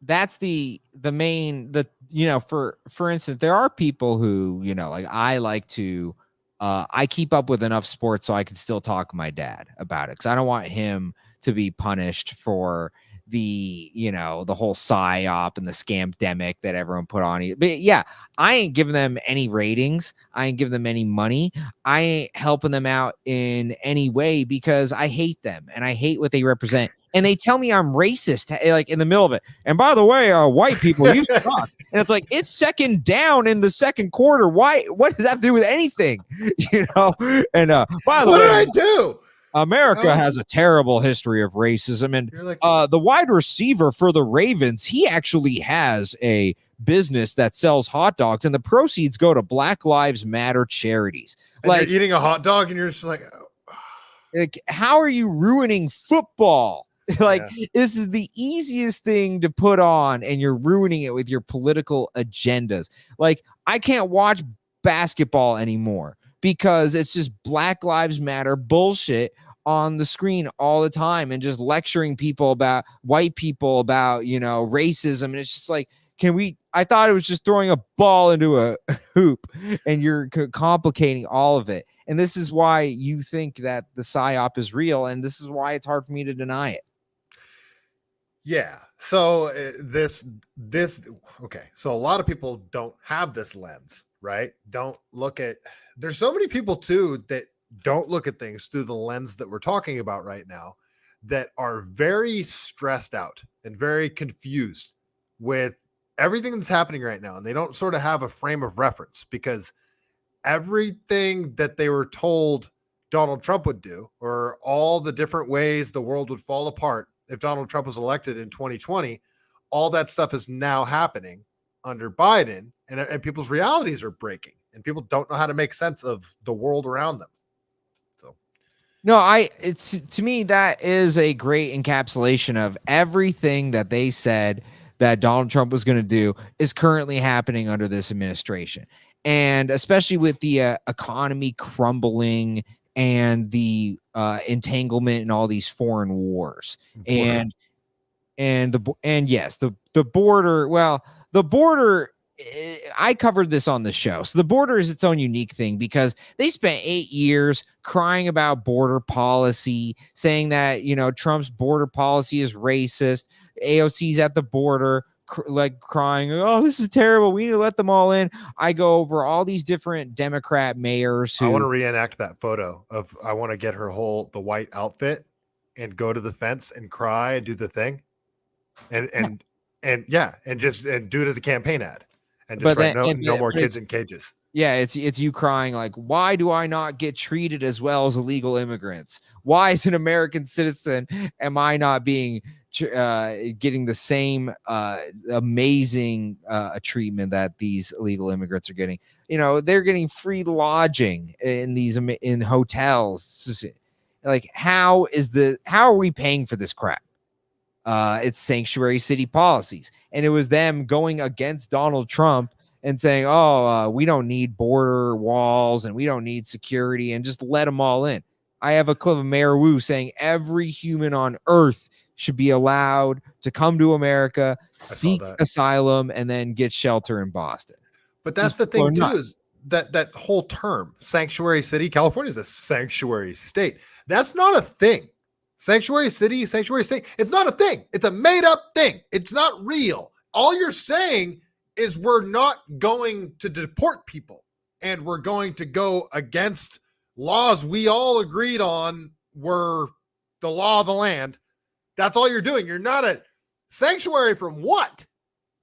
that's the main, you know, for instance, there are people who, you know, like, I like to I keep up with enough sports so I can still talk to my dad about it, because I don't want him to be punished for the, you know, the whole psyop and the scamdemic that everyone put on it. But yeah, I ain't giving them any ratings. I ain't giving them any money. I ain't helping them out in any way, because I hate them and I hate what they represent. And they tell me I'm racist, like, in the middle of it. And by the way, white people, you suck. And it's like, it's second down in the second quarter. Why? What does that have to do with anything? You know? And by the way, what did I do? America has a terrible history of racism. And like, the wide receiver for the Ravens, he actually has a business that sells hot dogs, and the proceeds go to Black Lives Matter charities. Like, you're eating a hot dog and you're just like, how are you ruining football? Like, yeah. This is the easiest thing to put on, and you're ruining it with your political agendas. Like, I can't watch basketball anymore because it's just Black Lives Matter bullshit on the screen all the time, and just lecturing people about, white people about, you know, racism. And it's just like, I thought it was just throwing a ball into a hoop, and you're complicating all of it. And this is why you think that the psyop is real, and this is why it's hard for me to deny it. Yeah. So this okay. So a lot of people don't have this lens, right? Don't look at. There's so many people too that don't look at things through the lens that we're talking about right now, that are very stressed out and very confused with everything that's happening right now, and they don't sort of have a frame of reference, because everything that they were told Donald Trump would do, or all the different ways the world would fall apart if Donald Trump was elected in 2020, all that stuff is now happening under Biden, and people's realities are breaking, and people don't know how to make sense of the world around them. So, No, it's to me that is a great encapsulation of everything that they said that Donald Trump was going to do is currently happening under this administration. And especially with the economy crumbling and the entanglement in all these foreign wars, and yes, the border. Well, the border. I covered this on the show. So the border is its own unique thing, because they spent 8 years crying about border policy, saying that, Trump's border policy is racist. AOC's at the border, crying, oh, this is terrible. We need to let them all in. I go over all these different Democrat mayors who I want to reenact that photo of, I want to get her the white outfit and go to the fence and cry and do the thing. And just do it as a campaign ad. And just write no more kids in cages. Yeah, it's you crying like, why do I not get treated as well as illegal immigrants? Why, as an American citizen, am I not being getting the same amazing treatment that these illegal immigrants are getting? They're getting free lodging in hotels. Like, how are we paying for this crap? It's sanctuary city policies. And it was them going against Donald Trump and saying, we don't need border walls and we don't need security, and just let them all in. I have a clip of Mayor Wu saying every human on earth should be allowed to come to America, seek asylum, and then get shelter in Boston. But that's the thing too, is that whole term, sanctuary city. California is a sanctuary state. That's not a thing. Sanctuary city, sanctuary state. It's not a thing. It's a made up thing. It's not real. All you're saying is we're not going to deport people, and we're going to go against laws we all agreed on were the law of the land. That's all you're doing. You're not a sanctuary from what?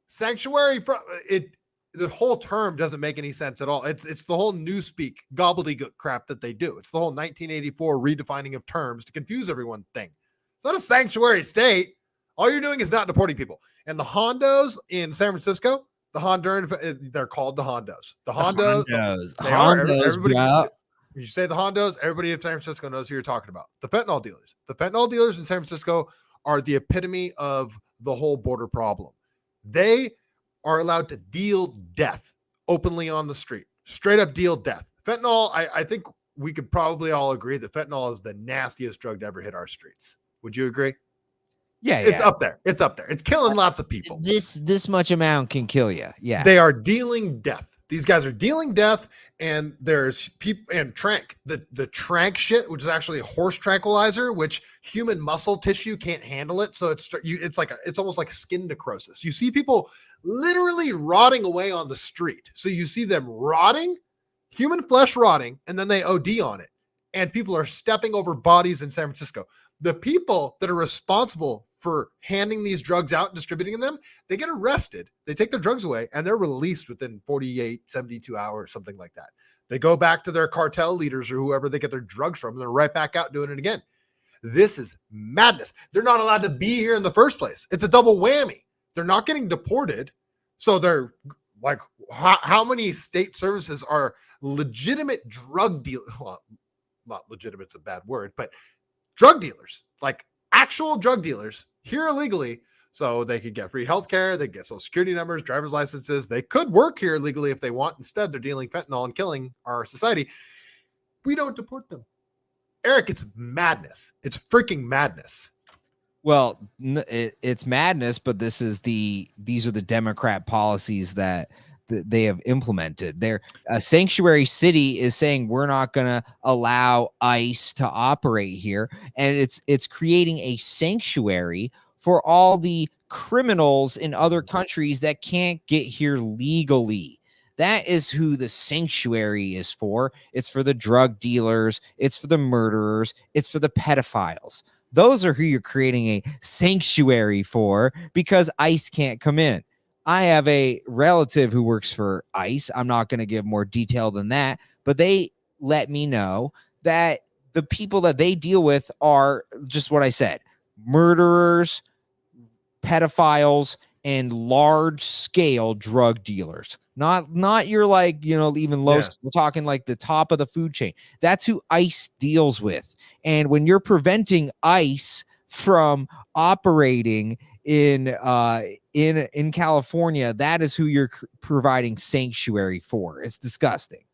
Sanctuary from it. The whole term doesn't make any sense at all. It's the whole newspeak gobbledygook crap that they do. It's the whole 1984 redefining of terms to confuse everyone thing. It's not a sanctuary state. All you're doing is not deporting people. And the Hondos in San Francisco, the Honduran, they're called the Hondos. The Hondos. Everybody, you say the Hondos, everybody in San Francisco knows who you're talking about. The fentanyl dealers. The fentanyl dealers in San Francisco are the epitome of the whole border problem. They are allowed to deal death openly on the street, straight up deal death. Fentanyl, I think we could probably all agree that fentanyl is the nastiest drug to ever hit our streets. Would you agree? Yeah, it's up there. It's up there. It's killing lots of people. This much amount can kill you. Yeah, they are dealing death. These guys are dealing death, and there's people and trank. The trank shit, which is actually a horse tranquilizer, which human muscle tissue can't handle it. So it's almost like skin necrosis. You see people literally rotting away on the street. So you see them rotting, human flesh rotting, and then they OD on it. And people are stepping over bodies in San Francisco. The people that are responsible for handing these drugs out and distributing them, they get arrested. They take their drugs away, and they're released within 48, 72 hours, something like that. They go back to their cartel leaders or whoever they get their drugs from, and they're right back out doing it again. This is madness. They're not allowed to be here in the first place. It's a double whammy. They're not getting deported. So they're like, how many state services are legitimate drug dealers? Well, not legitimate's a bad word, but drug dealers, like actual drug dealers here illegally, so they could get free healthcare, they get social security numbers, driver's licenses. They could work here illegally if they want. Instead, they're dealing fentanyl and killing our society. We don't deport them. Eric, it's madness. It's freaking madness. Well, it's madness, but these are the Democrat policies that they have implemented. A sanctuary city is saying we're not going to allow ICE to operate here, and it's creating a sanctuary for all the criminals in other countries that can't get here legally. That is who the sanctuary is for. It's for the drug dealers. It's for the murderers. It's for the pedophiles. Those are who you're creating a sanctuary for, because ICE can't come in. I have a relative who works for ICE. I'm not going to give more detail than that, but they let me know that the people that they deal with are just what I said: murderers, pedophiles, and large scale drug dealers. Not your, like, you know, even low. Yeah. We're talking like the top of the food chain. That's who ICE deals with. And when you're preventing ICE from operating in California, that is who you're providing sanctuary for. It's disgusting.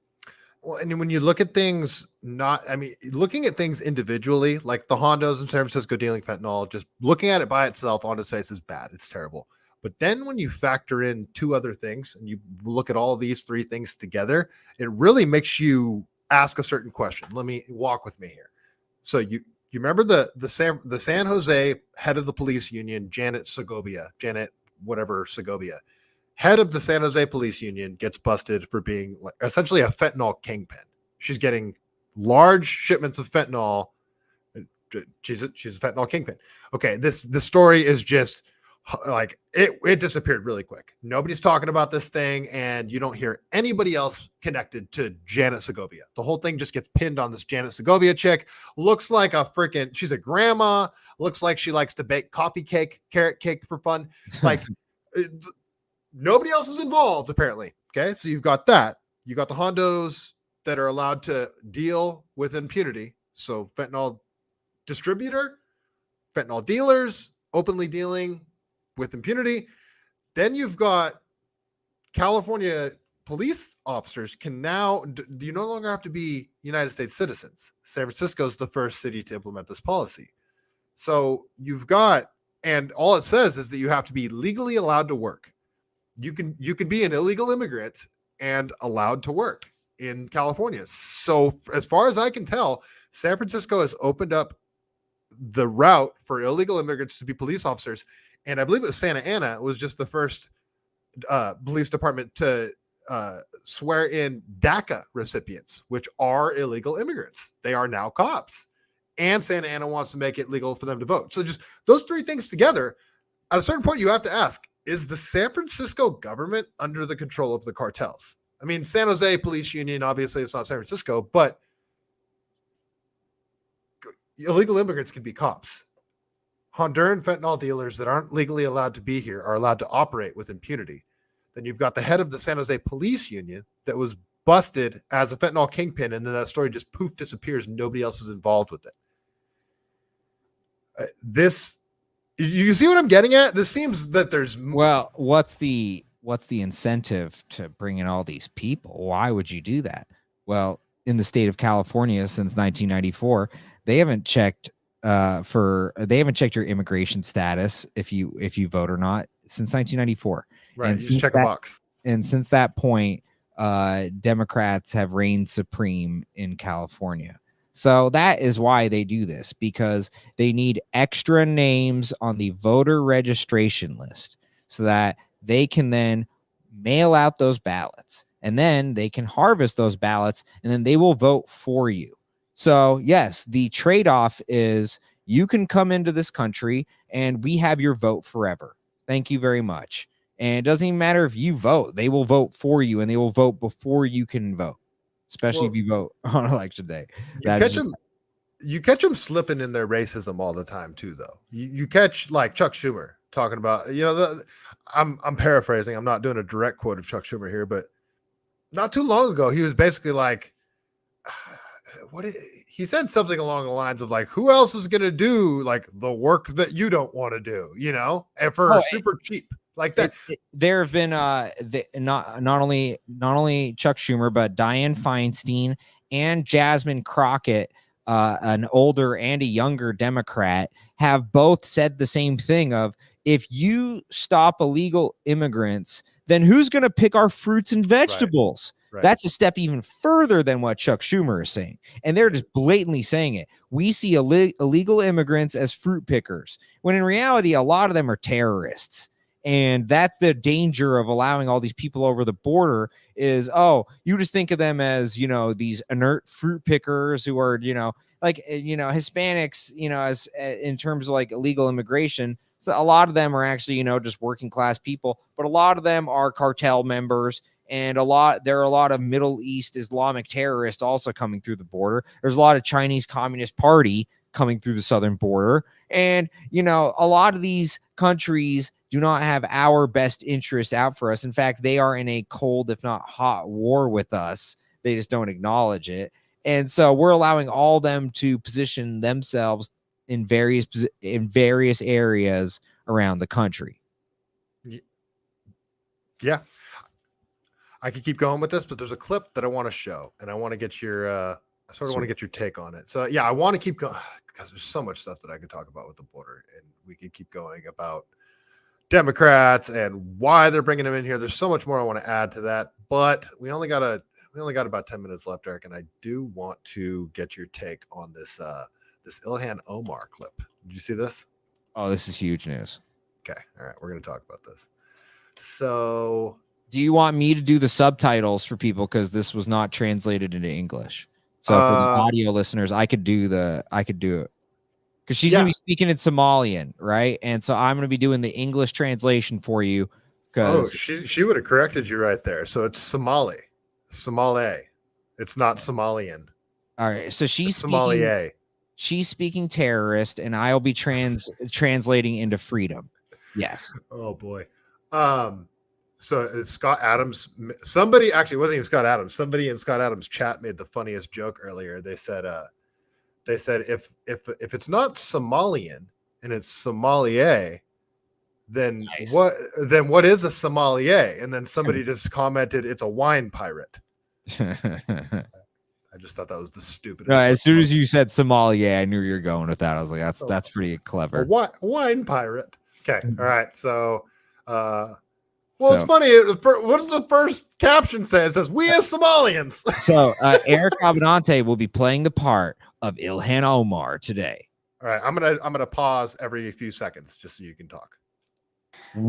Well, and when you look at things, looking at things individually, like the Hondos in San Francisco dealing fentanyl, just looking at it by itself on its face is bad. It's terrible. But then when you factor in two other things and you look at all these three things together, it really makes you ask a certain question. Let me walk with me here. So you remember the San Jose head of the police union, Janet Segovia, head of the San Jose police union, gets busted for being like essentially a fentanyl kingpin. She's getting large shipments of fentanyl. She's a fentanyl kingpin. Okay, the story is just like it disappeared really quick. Nobody's talking about this thing, and you don't hear anybody else connected to Janet Segovia. The whole thing just gets pinned on this Janet Segovia chick. Looks like she's a grandma. Looks like she likes to bake coffee cake, carrot cake for fun. Like nobody else is involved apparently. Okay, so you've got that. You got the Hondos that are allowed to deal with impunity. So fentanyl distributor, fentanyl dealers openly dealing with impunity. Then you've got California police officers you no longer have to be United States citizens. San Francisco is the first city to implement this policy. So you've got, and all it says is that you have to be legally allowed to work. You can be an illegal immigrant and allowed to work in California. So as far as I can tell, San Francisco has opened up the route for illegal immigrants to be police officers. And I believe it was Santa Ana was just the first police department to swear in DACA recipients, which are illegal immigrants. They are now cops. And Santa Ana wants to make it legal for them to vote. So just those three things together, at a certain point, you have to ask, is the San Francisco government under the control of the cartels? I mean, San Jose police union, obviously it's not San Francisco, but illegal immigrants can be cops. Honduran fentanyl dealers that aren't legally allowed to be here are allowed to operate with impunity. Then you've got the head of the San Jose police union that was busted as a fentanyl kingpin, and then that story just poof disappears and nobody else is involved with it. You see what I'm getting at? This seems that there's what's the incentive to bring in all these people? Why would you do that? Well, in the state of California since 1994, they haven't checked your immigration status if you vote or not since 1994. Right, and you just check a box. And since that point, Democrats have reigned supreme in California. So that is why they do this, because they need extra names on the voter registration list so that they can then mail out those ballots, and then they can harvest those ballots, and then they will vote for you. So yes, the trade-off is you can come into this country and we have your vote forever. Thank you very much. And it doesn't even matter if you vote. They will vote for you, and they will vote before you can vote, especially if you vote on election day. You catch them slipping in their racism all the time too, though. You catch like Chuck Schumer talking about, I'm paraphrasing. I'm not doing a direct quote of Chuck Schumer here, but not too long ago, he was basically like, he said something along the lines of like, who else is going to do like the work that you don't want to do, and for super cheap like that. There have been not only Chuck Schumer, but Dianne Feinstein and Jasmine Crockett, an older and a younger Democrat, have both said the same thing of, if you stop illegal immigrants, then who's going to pick our fruits and vegetables? Right. Right. That's a step even further than what Chuck Schumer is saying. And they're just blatantly saying it. We see illegal immigrants as fruit pickers, when in reality, a lot of them are terrorists. And that's the danger of allowing all these people over the border is, oh, you just think of them as, you know, these inert fruit pickers who are, you know, like, you know, Hispanics, you know, as in terms of like illegal immigration. So a lot of them are actually, you know, just working class people, but a lot of them are cartel members. And there are a lot of Middle East Islamic terrorists also coming through the border. There's a lot of Chinese Communist Party coming through the southern border. And, you know, a lot of these countries do not have our best interests out for us. In fact, they are in a cold, if not hot, war with us. They just don't acknowledge it. And so we're allowing all them to position themselves in various areas around the country. Yeah. I could keep going with this, but there's a clip that I want to show, and I want to get your I sort of want to get your take on it. So yeah, I want to keep going because there's so much stuff that I could talk about with the border, and we could keep going about Democrats and why they're bringing them in here. There's so much more I want to add to that, but we only got about 10 minutes left, Eric, and I do want to get your take on this this Ilhan Omar clip. Did you see this? Oh, this is huge news. Okay, all right, we're going to talk about this. So, do you want me to do the subtitles for people, because this was not translated into English? So for the audio listeners, I could do it because she's going to be speaking in Somalian, right? And so I'm going to be doing the English translation for you. Because she would have corrected you right there. So it's Somali. It's not Somalian. All right. So she's Somalia. She's speaking terrorist, and I'll be translating into freedom. Yes. Oh boy. So Scott Adams, somebody actually, it wasn't even Scott Adams. Somebody in Scott Adams' chat made the funniest joke earlier. They said if it's not Somalian and it's Somalia, then nice. what is a sommelier? And then somebody just commented, it's a wine pirate. I just thought that was the stupidest. As soon as you said Somalia, I knew you were going with that. I was like, that's pretty clever. Wine pirate. Okay. All right. So, it's funny. What does the first caption say? It says, "We as Somalians." So Eric Abbenante will be playing the part of Ilhan Omar today. All right. I'm gonna pause every few seconds just so you can talk. We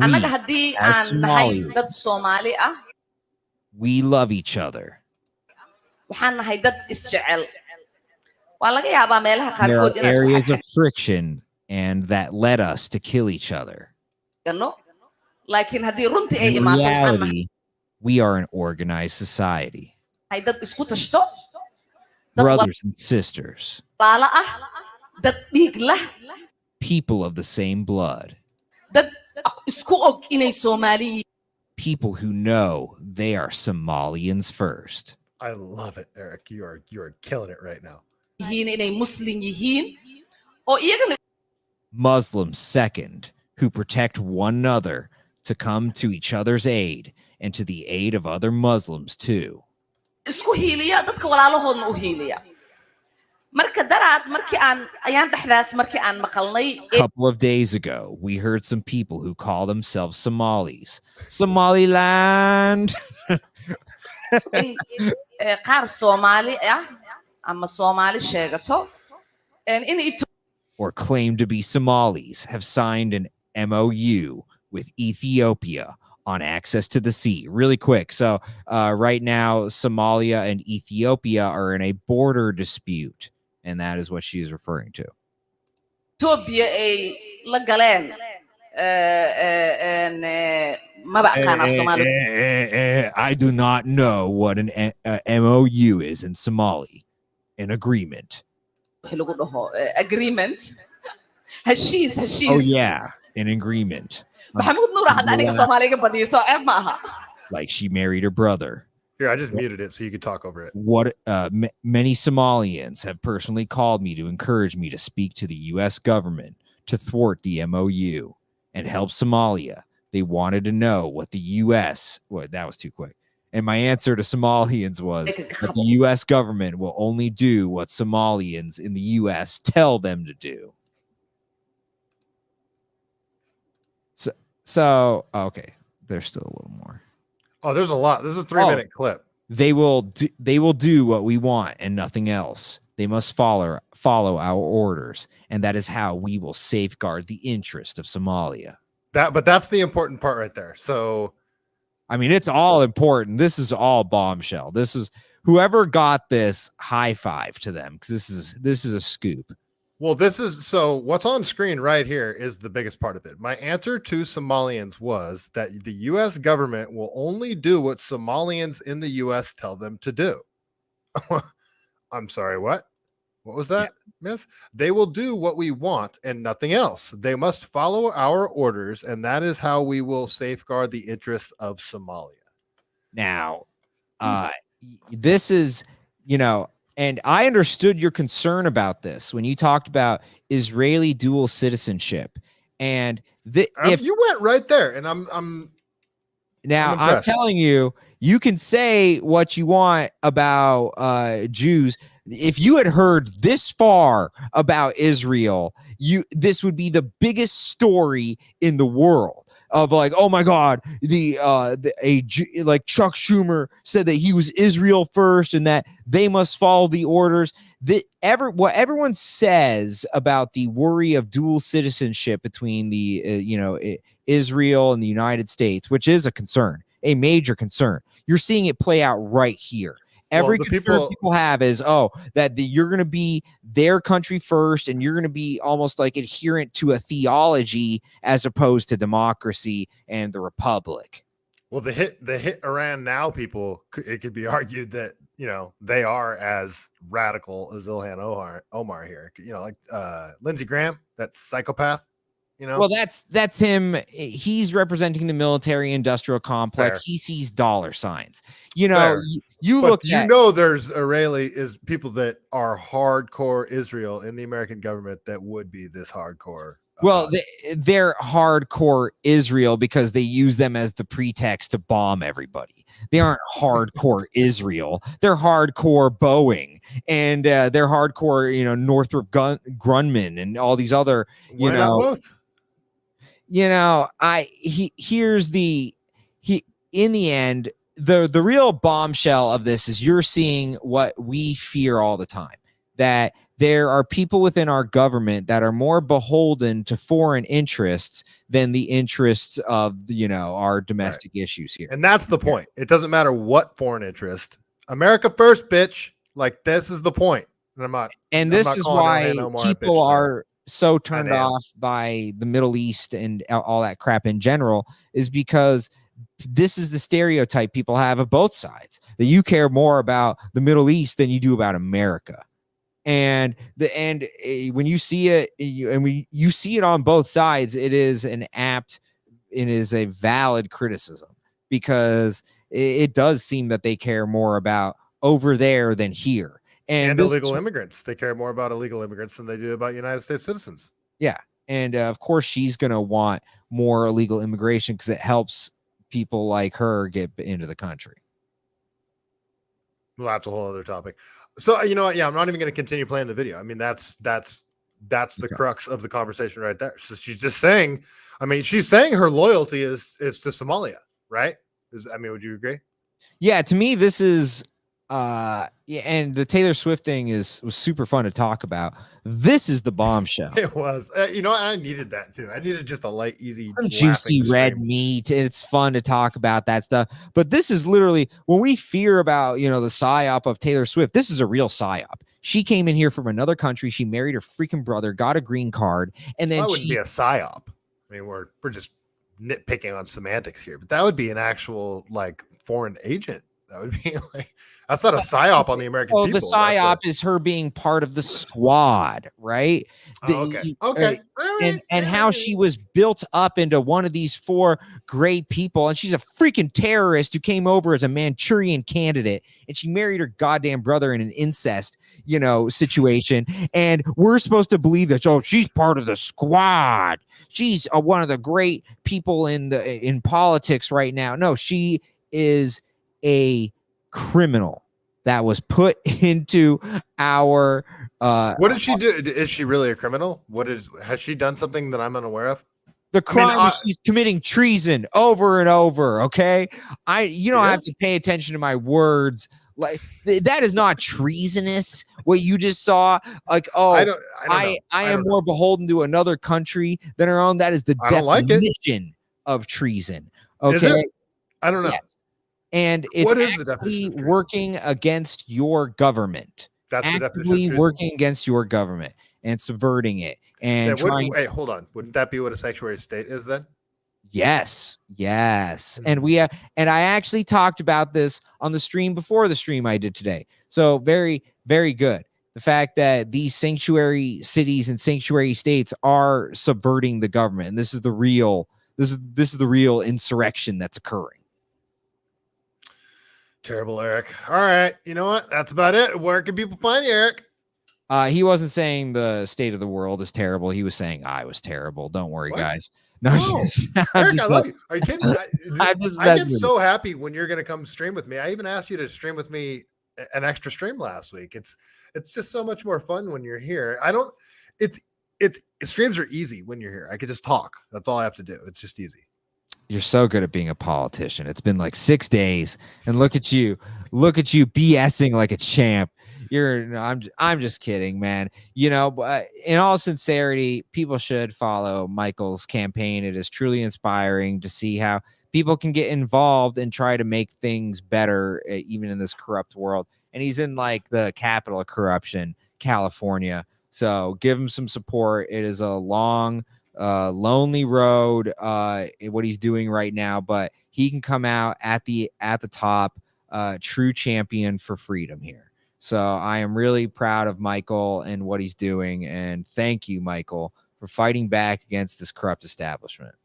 love each other. There are areas of friction and that led us to kill each other. In reality, we are an organized society. Brothers and sisters. People of the same blood. People who know they are Somalians first. I love it, Eric. You are killing it right now. Muslims second, who protect one another to come to each other's aid and to the aid of other Muslims too. A couple of days ago, we heard some people who call themselves Somalis. Somaliland. Or claim to be Somalis have signed an MOU with Ethiopia on access to the sea. Really quick. So right now, Somalia and Ethiopia are in a border dispute, and that is what she is referring to. I do not know what an MOU is in Somali. An agreement. Agreement. Oh yeah, an agreement. Like she married her brother. Here, I just muted it so you could talk over it. What many Somalians have personally called me to encourage me to speak to the U.S. government to thwart the MOU and help Somalia. They wanted to know what the U.S. What that was too quick. And my answer to Somalians was that the U.S. government will only do what Somalians in the U.S. tell them to do. So okay, there's still a little more. Oh, there's a lot. This is a 3-minute clip. They will do what we want and nothing else. They must follow our orders, and that is how we will safeguard the interest of Somalia. But that's the important part right there. So, I mean, it's all important. This is all bombshell. This is whoever got this, high five to them, because this is a scoop. Well, so what's on screen right here is the biggest part of it. My answer to Somalians was that the U.S. government will only do what Somalians in the U.S. tell them to do. I'm sorry, what? What was that, miss? They will do what we want and nothing else. They must follow our orders, and that is how we will safeguard the interests of Somalia. Now, this is, and I understood your concern about this when you talked about Israeli dual citizenship. And if you went right there, and I'm telling you, you can say what you want about Jews. If you had heard this far about Israel, this would be the biggest story in the world. Of like, oh my God, like Chuck Schumer said that he was Israel first and that they must follow the orders. What everyone says about the worry of dual citizenship between the Israel and the United States, which is a concern, a major concern. You're seeing it play out right here. Every concern people have is, that you're going to be their country first, and you're going to be almost like adherent to a theology as opposed to democracy and the republic. Well, the hit Iran now people, it could be argued that they are as radical as Ilhan Omar here. Like Lindsey Graham, that psychopath. Well, that's him. He's representing the military industrial complex. Fair. He sees dollar signs. Fair. There's people that are hardcore Israel in the American government that would be this hardcore. Well, they're hardcore Israel because they use them as the pretext to bomb everybody. They aren't hardcore Israel. They're hardcore Boeing, and they're hardcore, Northrop Grumman and all these other, Why not both? In the end, the real bombshell of this is you're seeing what we fear all the time, that there are people within our government that are more beholden to foreign interests than the interests of, our domestic issues here. And that's the point. It doesn't matter what foreign interest. America first, bitch. Like, this is the point. And this is why people are so turned off by the Middle East and all that crap in general, is because this is the stereotype people have of both sides, that you care more about the Middle East than you do about America. And when you see it, you see it on both sides, it is a valid criticism, because it does seem that they care more about over there than here. And illegal immigrants. They care more about illegal immigrants than they do about United States citizens. Yeah. And of course, she's going to want more illegal immigration because it helps people like her get into the country. Well, that's a whole other topic. So, you know what? Yeah, I'm not even going to continue playing the video. I mean, that's the crux of the conversation right there. So she's just saying, she's saying her loyalty is to Somalia, right? Would you agree? Yeah, to me, this is and the Taylor Swift thing was super fun to talk about. This is the bombshell. It was. I needed that too. I needed just a light, easy, juicy red meat. It's fun to talk about that stuff. But this is literally, when we fear about, the psyop of Taylor Swift, this is a real psyop. She came in here from another country. She married her freaking brother, got a green card, and then that wouldn't be a psyop. We're just nitpicking on semantics here, but that would be an actual foreign agent. That would be that's not a psyop on the American people. The psyop is her being part of the squad, right? Okay. And how she was built up into one of these four great people, and she's a freaking terrorist who came over as a Manchurian candidate, and she married her goddamn brother in an incest, situation. And we're supposed to believe that, she's part of the squad. She's one of the great people in politics right now. No, she is a criminal that was put into our what did she do? Is she really a criminal? Has she done something that I'm unaware of? The crime is she's committing treason over and over. Okay, you don't have to pay attention to my words. Like that is not treasonous. What you just saw, like, oh, I am more beholden to another country than our own. That is the definition of treason. Okay, is it? I don't know. Yes. And it's what is the definition of working against your government. That's actively working against your government and subverting it. And trying. Wait, hold on. Wouldn't that be what a sanctuary state is then? Yes. And and I actually talked about this on the stream before the stream I did today. So very, very good. The fact that these sanctuary cities and sanctuary states are subverting the government. And this is the real insurrection that's occurring. Terrible, Eric. All right. You know what? That's about it. Where can people find you, Eric? He wasn't saying the state of the world is terrible. He was saying I was terrible. Don't worry, guys. No, Eric, I love you. Are you kidding? I get so happy when you're going to come stream with me. I even asked you to stream with me an extra stream last week. It's just so much more fun when you're here. Streams are easy when you're here. I could just talk. That's all I have to do. It's just easy. You're so good at being a politician. It's been like 6 days, and look at you BSing like a champ. I'm just kidding, man. You know, but in all sincerity, people should follow Michael's campaign. It is truly inspiring to see how people can get involved and try to make things better, even in this corrupt world. And he's in like the capital of corruption, California. So give him some support. It is a long, lonely road, what he's doing right now, but he can come out at the top, true champion for freedom here. So I am really proud of Michael and what he's doing. And thank you, Michael, for fighting back against this corrupt establishment.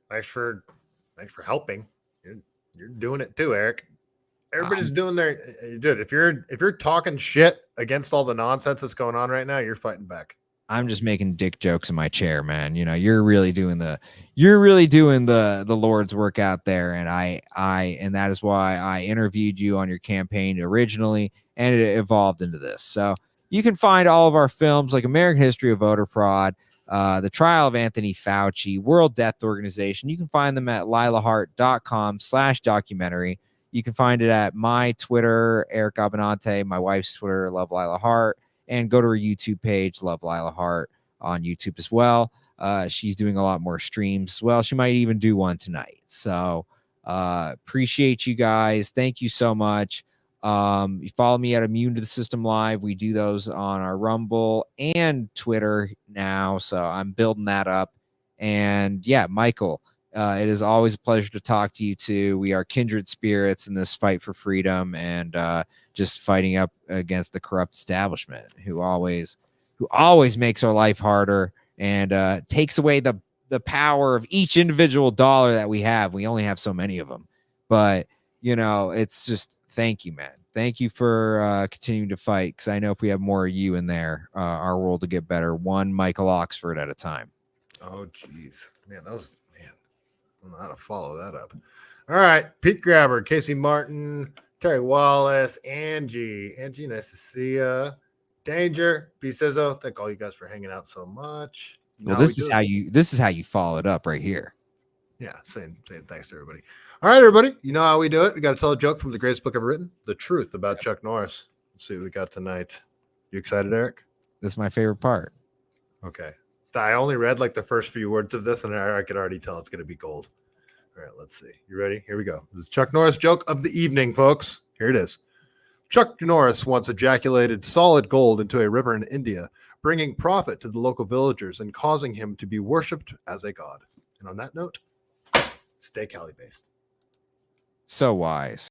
Thanks for helping. You're doing it too, Eric. Everybody's doing their dude. If you're talking shit against all the nonsense that's going on right now, you're fighting back. I'm just making dick jokes in my chair, man. You know, you're really doing the Lord's work out there. And and that is why I interviewed you on your campaign originally, and it evolved into this. So you can find all of our films like American History of Voter Fraud, The Trial of Anthony Fauci, World Death Organization. You can find them at lilahart.com/documentary. You can find it at my Twitter, Eric Abbenante, my wife's Twitter, Love Lila Hart. And go to her YouTube page, Love Lila Hart, on YouTube as well. She's doing a lot more streams. Well, she might even do one tonight. So appreciate you guys. Thank you so much. You follow me at Immune to the System Live. We do those on our Rumble and Twitter now. So I'm building that up. And yeah, Michael, it is always a pleasure to talk to you too. We are kindred spirits in this fight for freedom and just fighting up against the corrupt establishment who always makes our life harder and takes away the power of each individual dollar that we have. We only have so many of them, but you know, it's just, thank you, man. Thank you for continuing to fight. Cause I know if we have more of you in there, our world will get better. One Michael Oxford at a time. Oh geez, man, I don't know how to follow that up. All right. Pete Grabber, Casey Martin, Terry Wallace, Angie, nice to see you. Danger, B Sizzo. Thank all you guys for hanging out so much. Well, this is how you follow it up right here. Yeah, saying thanks to everybody. All right, everybody. You know how we do it. We got to tell a joke from the greatest book ever written, The Truth About Chuck Norris. Let's see what we got tonight. You excited, Eric? This is my favorite part. Okay. I only read like the first few words of this, and I could already tell it's going to be gold. All right, let's see. You ready? Here we go. This is Chuck Norris joke of the evening, folks. Here it is. Chuck Norris once ejaculated solid gold into a river in India, bringing profit to the local villagers and causing him to be worshipped as a god. And on that note, stay CaliBased. So wise.